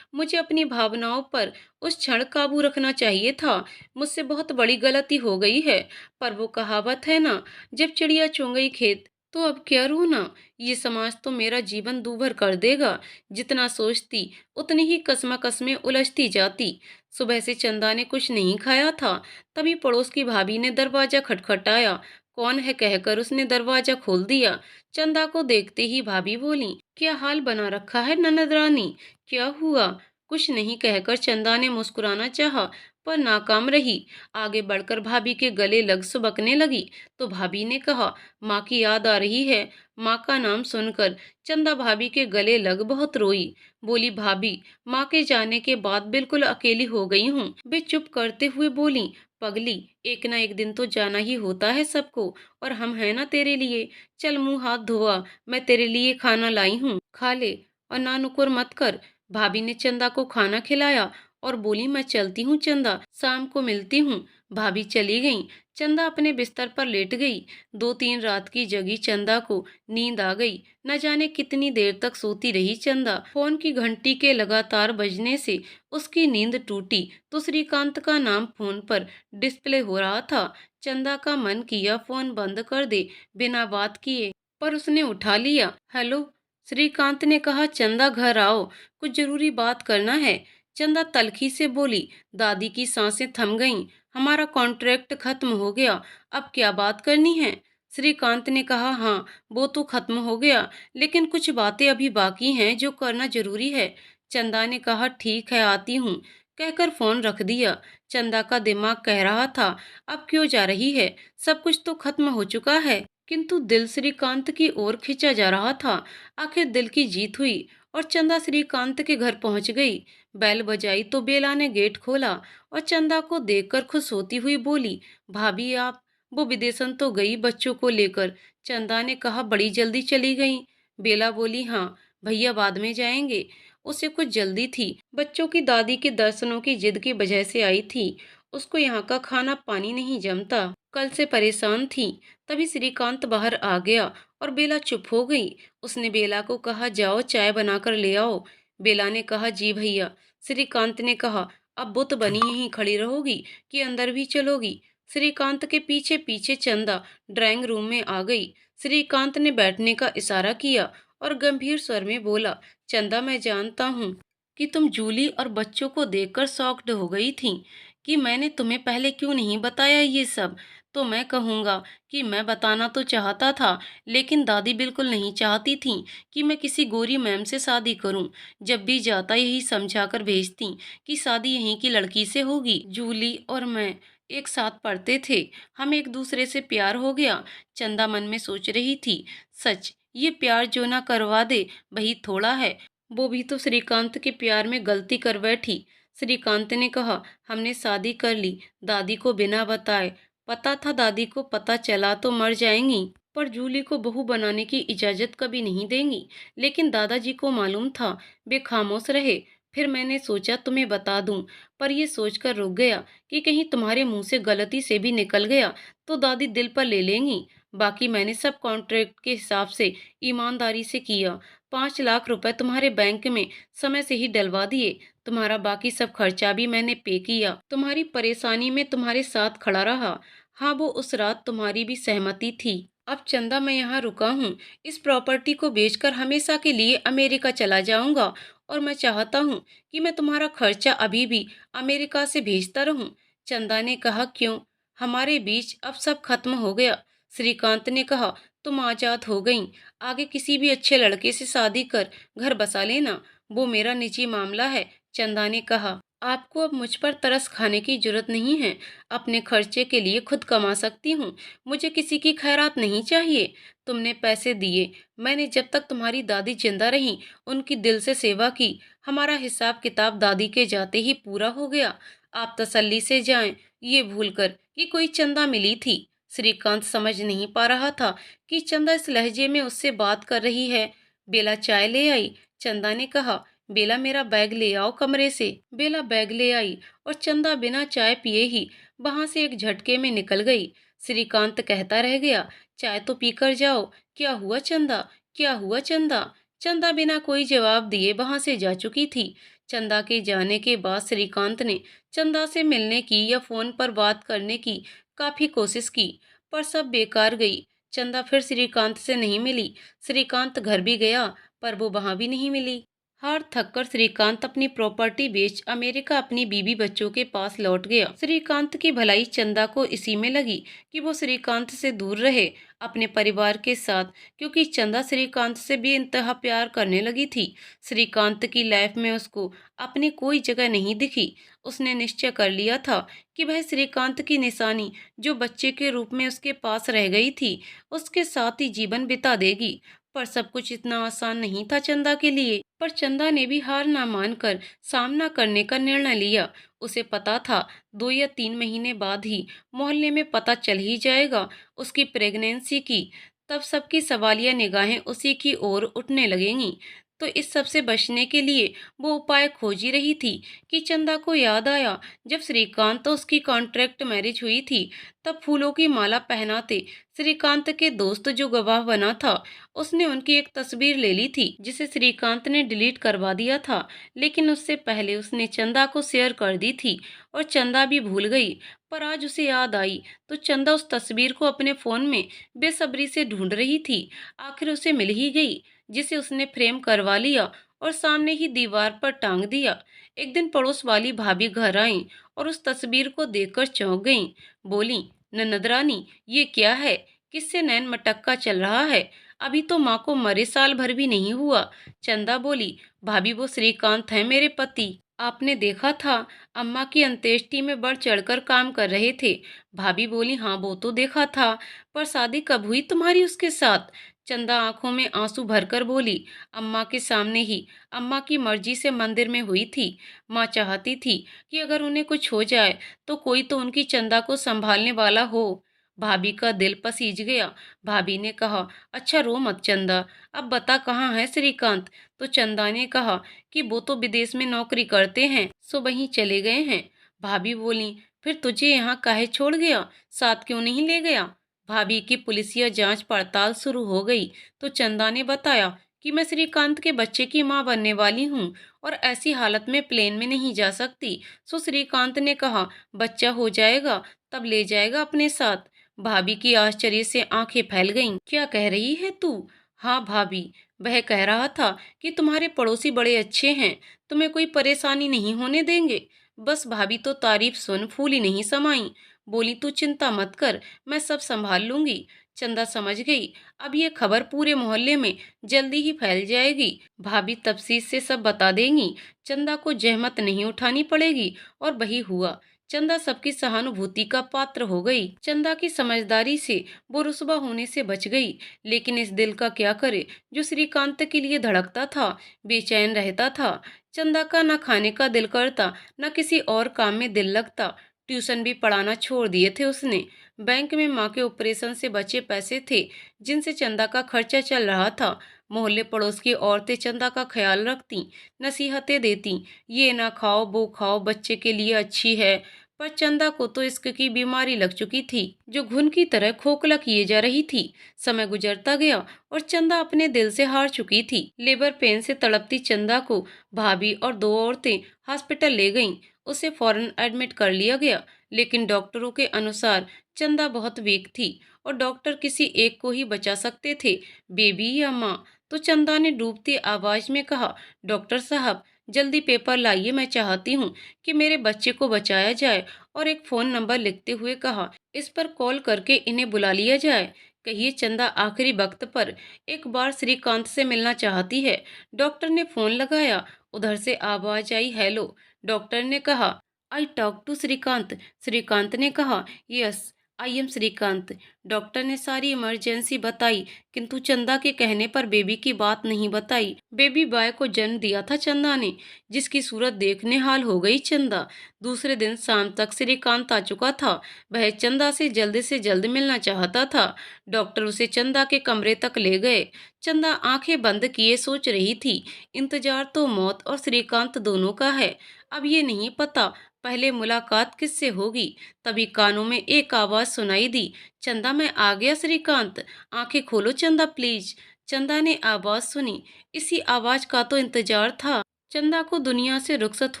मुझे अपनी भावनाओं पर उस क्षण काबू रखना चाहिए था। मुझसे बहुत बड़ी गलती हो गई है। पर वो कहावत है ना, जब चिड़िया चुन गई खेत, तो अब क्या रोना। ये समाज तो मेरा जीवन दूभर कर देगा। जितना सोचती उतनी ही कशमकश में उलझती जाती। सुबह से चंदा ने कुछ नहीं खाया था। तभी पड़ोस की भाभी ने दरवाजा खटखटाया। कौन है कहकर उसने दरवाजा खोल दिया। चंदा को देखते ही भाभी बोली, क्या हाल बना रखा है ननद रानी, क्या हुआ। कुछ नहीं कहकर चंदा ने मुस्कुराना चाहा, पर नाकाम रही। आगे बढ़कर भाभी के गले लग सुबकने लगी, तो भाभी ने कहा, माँ की याद आ रही है। माँ का नाम सुनकर चंदा भाभी के गले लग बहुत रोई। बोली, भाभी, माँ के जाने के बाद बिल्कुल अकेली हो गई हूँ। वे चुप करते हुए बोली, पगली, एक ना एक दिन तो जाना ही होता है सबको, और हम हैं ना तेरे लिए। चल मुंह हाथ धोआ, मैं तेरे लिए खाना लाई हूँ, खा ले, और ना नुकुर मत कर। भाभी ने चंदा को खाना खिलाया और बोली, मैं चलती हूँ चंदा, शाम को मिलती हूँ। भाभी चली गईं। चंदा अपने बिस्तर पर लेट गई। 2-3 रात की जगी चंदा को नींद आ गई। न जाने कितनी देर तक सोती रही चंदा। फोन की घंटी के लगातार बजने से उसकी नींद टूटी तो श्रीकांत का नाम फोन पर डिस्प्ले हो रहा था। चंदा का मन किया फोन बंद कर दे बिना बात किए, पर उसने उठा लिया। हेलो, श्रीकांत ने कहा, चंदा घर आओ, कुछ जरूरी बात करना है। चंदा तल्खी से बोली। दादी की सांसें थम गईं। हमारा कॉन्ट्रैक्ट खत्म हो गया, अब क्या बात करनी है। श्रीकांत ने कहा, हाँ वो तो खत्म हो गया, लेकिन कुछ बातें अभी बाकी हैं जो करना जरूरी है। चंदा ने कहा, ठीक है, आती हूँ, कहकर फोन रख दिया। चंदा का दिमाग कह रहा था, अब क्यों जा रही है, सब कुछ तो खत्म हो चुका है। किंतु दिल श्रीकांत की ओर खिंचा जा रहा था। आखिर दिल की जीत हुई और चंदा श्रीकांत के घर पहुंच गई। बैल बजाई तो बेला ने गेट खोला और चंदा को देखकर खुश होती हुई बोली, भाभी आप। वो विदेशन तो गई बच्चों को लेकर। चंदा ने कहा, बड़ी जल्दी चली गई। बेला बोली, हाँ भैया बाद में जाएंगे। उसे कुछ जल्दी थी, बच्चों की दादी के दर्शनों की जिद की वजह से आई थी। उसको यहाँ का खाना पानी नहीं जमता, कल से परेशान थी। तभी श्रीकांत बाहर आ गया और बेला चुप हो गई। उसने बेला को कहा, जाओ चाय बनाकर ले आओ। बेला ने कहा, जी भैया। श्रीकांत ने कहा, अब बुत बनी यहीं खड़ी रहोगी कि अंदर भी चलोगी। श्रीकांत के पीछे पीछे चंदा ड्राइंग रूम में आ गई। श्रीकांत ने बैठने का इशारा किया और गंभीर स्वर में बोला, चंदा मैं जानता हूँ कि तुम जूली और बच्चों को देखकर शॉक्ड हो गई थी कि मैंने तुम्हें पहले क्यों नहीं बताया ये सब। तो मैं कहूँगा कि मैं बताना तो चाहता था, लेकिन दादी बिल्कुल नहीं चाहती थी कि मैं किसी गोरी मैम से शादी करूं। जब भी जाता यही समझा कर भेजती कि शादी यहीं की लड़की से होगी। जूली और मैं एक साथ पढ़ते थे, हम एक दूसरे से प्यार हो गया। चंदा मन में सोच रही थी, सच ये प्यार जो ना करवा दे वही थोड़ा है। वो भी तो श्रीकांत के प्यार में गलती कर बैठी। श्रीकांत ने कहा, हमने शादी कर ली दादी को बिना बताए। पता था दादी को पता चला तो मर जाएंगी, पर जूली को बहू बनाने की इजाजत कभी नहीं देंगी। लेकिन दादाजी को मालूम था, वे खामोश रहे। फिर मैंने सोचा तुम्हें बता दूं, पर यह सोचकर रुक गया कि कहीं तुम्हारे मुंह से गलती से भी निकल गया तो दादी दिल पर ले लेंगी। बाकी मैंने सब कॉन्ट्रैक्ट के हिसाब से ईमानदारी से किया। 5 लाख रुपए तुम्हारे बैंक में समय से ही डलवा दिए। तुम्हारा बाकी सब खर्चा भी मैंने पे किया। तुम्हारी परेशानी में तुम्हारे साथ खड़ा रहा। हाँ, वो उस रात तुम्हारी भी सहमति थी। अब चंदा मैं यहाँ रुका हूँ, इस प्रॉपर्टी को बेचकर हमेशा के लिए अमेरिका चला जाऊंगा, और मैं चाहता हूँ कि मैं तुम्हारा खर्चा अभी भी अमेरिका से भेजता रहूं। चंदा ने कहा, क्यों, हमारे बीच अब सब खत्म हो गया। श्रीकांत ने कहा, तुम आजाद हो गई, आगे किसी भी अच्छे लड़के से शादी कर घर बसा लेना, वो मेरा निजी मामला है। चंदा ने कहा, आपको अब मुझ पर तरस खाने की जरूरत नहीं है, अपने खर्चे के लिए खुद कमा सकती हूँ, मुझे किसी की खैरात नहीं चाहिए। तुमने पैसे दिए, मैंने जब तक तुम्हारी दादी जिंदा रही उनकी दिल से सेवा की। हमारा हिसाब किताब दादी के जाते ही पूरा हो गया। आप तसल्ली से जाएं, ये भूलकर कि कोई चंदा मिली थी। श्रीकांत समझ नहीं पा रहा था कि चंदा इस लहजे में उससे बात कर रही है। बेला चाय ले आई। चंदा ने कहा, बेला मेरा बैग ले आओ कमरे से। बेला बैग ले आई और चंदा बिना चाय पिए ही वहां से एक झटके में निकल गई। श्रीकांत कहता रह गया, चाय तो पीकर जाओ। क्या हुआ चंदा, क्या हुआ चंदा? चंदा बिना कोई जवाब दिए वहां से जा चुकी थी। चंदा के जाने के बाद श्रीकांत ने चंदा से मिलने की या फोन पर बात करने की काफी कोशिश की, पर सब बेकार गई। चंदा फिर श्रीकांत से नहीं मिली। श्रीकांत घर भी गया, पर वो वहां भी नहीं मिली। हार थककर श्रीकांत अपनी प्रॉपर्टी बेच अमेरिका अपनी बीवी बच्चों के पास लौट गया। श्रीकांत की भलाई चंदा को इसी में लगी कि वो श्रीकांत से दूर रहे अपने परिवार के साथ, क्योंकि चंदा श्रीकांत से भी इंतहा प्यार करने लगी थी। श्रीकांत की लाइफ में उसको अपनी कोई जगह नहीं दिखी। उसने निश्चय कर लिया था कि वह श्रीकांत की निशानी, जो बच्चे के रूप में उसके पास रह गई थी, उसके साथ ही जीवन बिता देगी। पर सब कुछ इतना आसान नहीं था चंदा के लिए। पर चंदा ने भी हार ना मानकर सामना करने का निर्णय लिया। उसे पता था 2 या 3 महीने बाद ही मोहल्ले में पता चल ही जाएगा उसकी प्रेगनेंसी की। तब सबकी सवालिया निगाहें उसी की ओर उठने लगेंगी। तो इस सब से बचने के लिए वो उपाय खोज ही रही थी कि चंदा को याद आया, जब श्रीकांत तो उसकी कॉन्ट्रैक्ट मैरिज हुई थी, तब फूलों की माला पहनाते श्रीकांत के दोस्त जो गवाह बना था, उसने उनकी एक तस्वीर ले ली थी, जिसे श्रीकांत ने डिलीट करवा दिया था। लेकिन उससे पहले उसने चंदा को शेयर कर दी थी, और चंदा भी भूल गई। पर आज उसे याद आई तो चंदा उस तस्वीर को अपने फोन में बेसब्री से ढूंढ रही थी। आखिर उसे मिल ही गई, जिसे उसने फ्रेम करवा लिया और सामने ही दीवार पर टांग दिया। एक दिन पड़ोस वाली भाभी घर आई और उस तस्वीर को देखकर चौंक गईं। बोली, ननद रानी, ये क्या है? किससे नैन मटक्का चल रहा है? अभी तो माँ को मरे साल भर भी नहीं हुआ। चंदा बोली, भाभी वो श्रीकांत है, मेरे पति। आपने देखा था, अम्मा की अंत्येष्टि में बढ़ चढ़कर काम कर रहे थे। भाभी बोली, हाँ वो तो देखा था, पर शादी कब हुई तुम्हारी उसके साथ? चंदा आंखों में आंसू भरकर बोली, अम्मा के सामने ही। अम्मा की मर्जी से मंदिर में हुई थी। माँ चाहती थी कि अगर उन्हें कुछ हो जाए तो कोई तो उनकी चंदा को संभालने वाला हो। भाभी का दिल पसीज गया। भाभी ने कहा, अच्छा रो मत चंदा, अब बता कहाँ है श्रीकांत? तो चंदा ने कहा कि वो तो विदेश में नौकरी करते हैं, सो वहीं चले गए हैं। भाभी बोली, फिर तुझे यहाँ काहे छोड़ गया, साथ क्यों नहीं ले गया? भाभी की पुलिसिया जांच पड़ताल शुरू हो गई तो चंदा ने बताया कि मैं श्रीकांत के बच्चे की मां बनने वाली हूं और ऐसी हालत में प्लेन में नहीं जा सकती। सो श्रीकांत ने कहा, बच्चा हो जाएगा तब ले जाएगा अपने साथ। भाभी की आश्चर्य से आंखें फैल गईं। क्या कह रही है तू? हाँ भाभी, वह कह रहा था कि तुम्हारे पड़ोसी बड़े अच्छे हैं, तुम्हें कोई परेशानी नहीं होने देंगे। बस भाभी तो तारीफ सुन फूली नहीं समाई। बोली, तू चिंता मत कर, मैं सब संभाल लूंगी। चंदा समझ गई, अब ये खबर पूरे मोहल्ले में जल्दी ही फैल जाएगी। भाभी तफसील से सब बता देंगी। चंदा को जहमत नहीं उठानी पड़ेगी। और वही हुआ। चंदा सबकी सहानुभूति का पात्र हो गई। चंदा की समझदारी से वो रुसवा होने से बच गई। लेकिन इस दिल का क्या करे जो श्रीकांत के लिए धड़कता था, बेचैन रहता था। चंदा का न खाने का दिल करता, न किसी और काम में दिल लगता। ट्यूशन भी पढ़ाना छोड़ दिए थे उसने। बैंक में माँ के ऑपरेशन से बचे पैसे थे, जिनसे चंदा का खर्चा चल रहा था। मोहल्ले पड़ोस की औरतें चंदा का ख्याल रखती, नसीहतें देती, ये ना खाओ वो खाओ, बच्चे के लिए अच्छी है। पर चंदा को तो इश्क की बीमारी लग चुकी थी, जो घुन की तरह खोखला किए जा रही थी। समय गुजरता गया और चंदा अपने दिल से हार चुकी थी। लेबर पेन से तड़पती चंदा को भाभी और दो औरतें हॉस्पिटल ले गईं। उसे फौरन एडमिट कर लिया गया, लेकिन डॉक्टरों के अनुसार चंदा बहुत वीक थी और डॉक्टर किसी एक को ही बचा सकते थे, बेबी या माँ। तो चंदा ने डूबती आवाज में कहा, डॉक्टर साहब जल्दी पेपर लाइए, मैं चाहती हूँ कि मेरे बच्चे को बचाया जाए। और एक फोन नंबर लिखते हुए कहा, इस पर कॉल करके इन्हें बुला लिया जाए। कहिए चंदा आखिरी वक्त पर एक बार श्रीकांत से मिलना चाहती है। डॉक्टर ने फोन लगाया। उधर से आवाज आई, हेलो। डॉक्टर ने कहा, I talk to Srikanth. Srikanth ने कहा, yes I am Srikanth. Doctor ने सारी इमरजेंसी बताई, किंतु चंदा के कहने पर बेबी की बात नहीं बताई। बेबी बॉय को जन्म दिया था चंदा ने, जिसकी सूरत देखने हाल हो गई चंदा। दूसरे दिन शाम तक श्रीकांत आ चुका था। वह चंदा से जल्द मिलना चाहता था। डॉक्टर उसे चंदा के कमरे तक ले गए। चंदा आंखें बंद किए सोच रही थी, इंतजार तो मौत और श्रीकांत दोनों का है। अब ये नहीं पता पहले मुलाकात किससे होगी। तभी कानों में एक आवाज सुनाई दी, चंदा मैं आ गया श्रीकांत। आंखें खोलो चंदा प्लीज। चंदा ने आवाज सुनी। इसी आवाज का तो इंतजार था। चंदा को दुनिया से रुखसत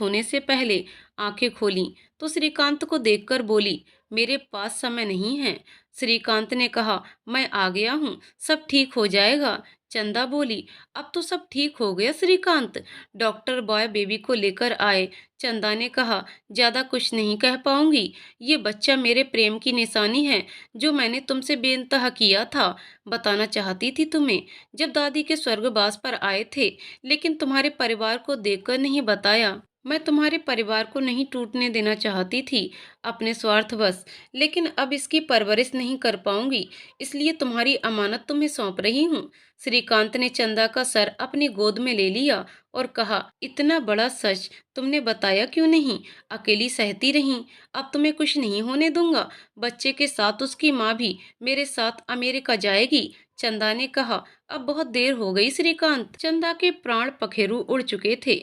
होने से पहले आंखें खोली तो श्रीकांत को देखकर बोली, मेरे पास समय नहीं है। श्रीकांत ने कहा, मैं आ गया हूँ, सब ठीक हो जाएगा। चंदा बोली, अब तो सब ठीक हो गया श्रीकांत। डॉक्टर बॉय बेबी को लेकर आए। चंदा ने कहा, ज्यादा कुछ नहीं कह पाऊंगी। ये बच्चा मेरे प्रेम की निशानी है, जो मैंने तुमसे बेइंतहा किया था। बताना चाहती थी तुम्हें, जब दादी के स्वर्गवास पर आए थे, लेकिन तुम्हारे परिवार को देखकर नहीं बताया। मैं तुम्हारे परिवार को नहीं टूटने देना चाहती थी, अपने स्वार्थवश। लेकिन अब इसकी परवरिश नहीं कर पाऊंगी, इसलिए तुम्हारी अमानत तुम्हें सौंप रही हूँ। श्रीकांत ने चंदा का सर अपनी गोद में ले लिया और कहा, इतना बड़ा सच तुमने बताया क्यों नहीं? अकेली सहती रही। अब तुम्हें कुछ नहीं होने दूंगा। बच्चे के साथ उसकी माँ भी मेरे साथ अमेरिका जाएगी। चंदा ने कहा, अब बहुत देर हो गई श्रीकांत। चंदा के प्राण पखेरु उड़ चुके थे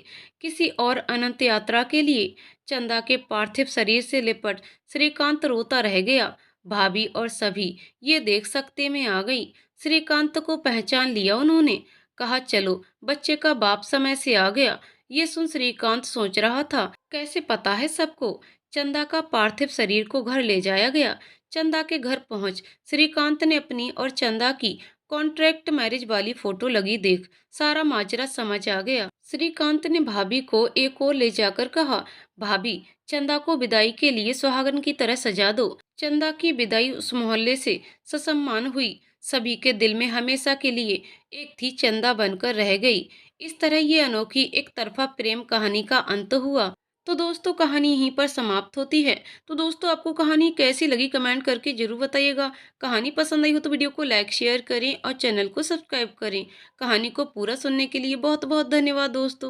किसी और अनंत यात्रा के लिए। चंदा के पार्थिव शरीर से लिपट श्रीकांत रोता रह गया। भाभी और सभी ये देख सकते में आ गई। श्रीकांत को पहचान लिया उन्होंने। कहा, चलो बच्चे का बाप समय से आ गया। ये सुन श्रीकांत सोच रहा था, कैसे पता है सबको। चंदा का पार्थिव शरीर को घर ले जाया गया। चंदा के घर पहुंच श्रीकांत ने अपनी और चंदा की कॉन्ट्रैक्ट मैरिज वाली फोटो लगी देख सारा माजरा समझ आ गया। श्रीकांत ने भाभी को एक और ले जाकर कहा, भाभी, चंदा को विदाई के लिए सुहागन की तरह सजा दो। चंदा की विदाई उस मोहल्ले से ससम्मान हुई। सभी के दिल में हमेशा के लिए एक थी चंदा बनकर रह गई। इस तरह ये अनोखी एक तरफा प्रेम कहानी का अंत हुआ। तो दोस्तों, कहानी यहीं पर समाप्त होती है। तो दोस्तों, आपको कहानी कैसी लगी कमेंट करके जरूर बताइएगा। कहानी पसंद आई हो तो वीडियो को लाइक शेयर करें और चैनल को सब्सक्राइब करें। कहानी को पूरा सुनने के लिए बहुत बहुत धन्यवाद दोस्तों।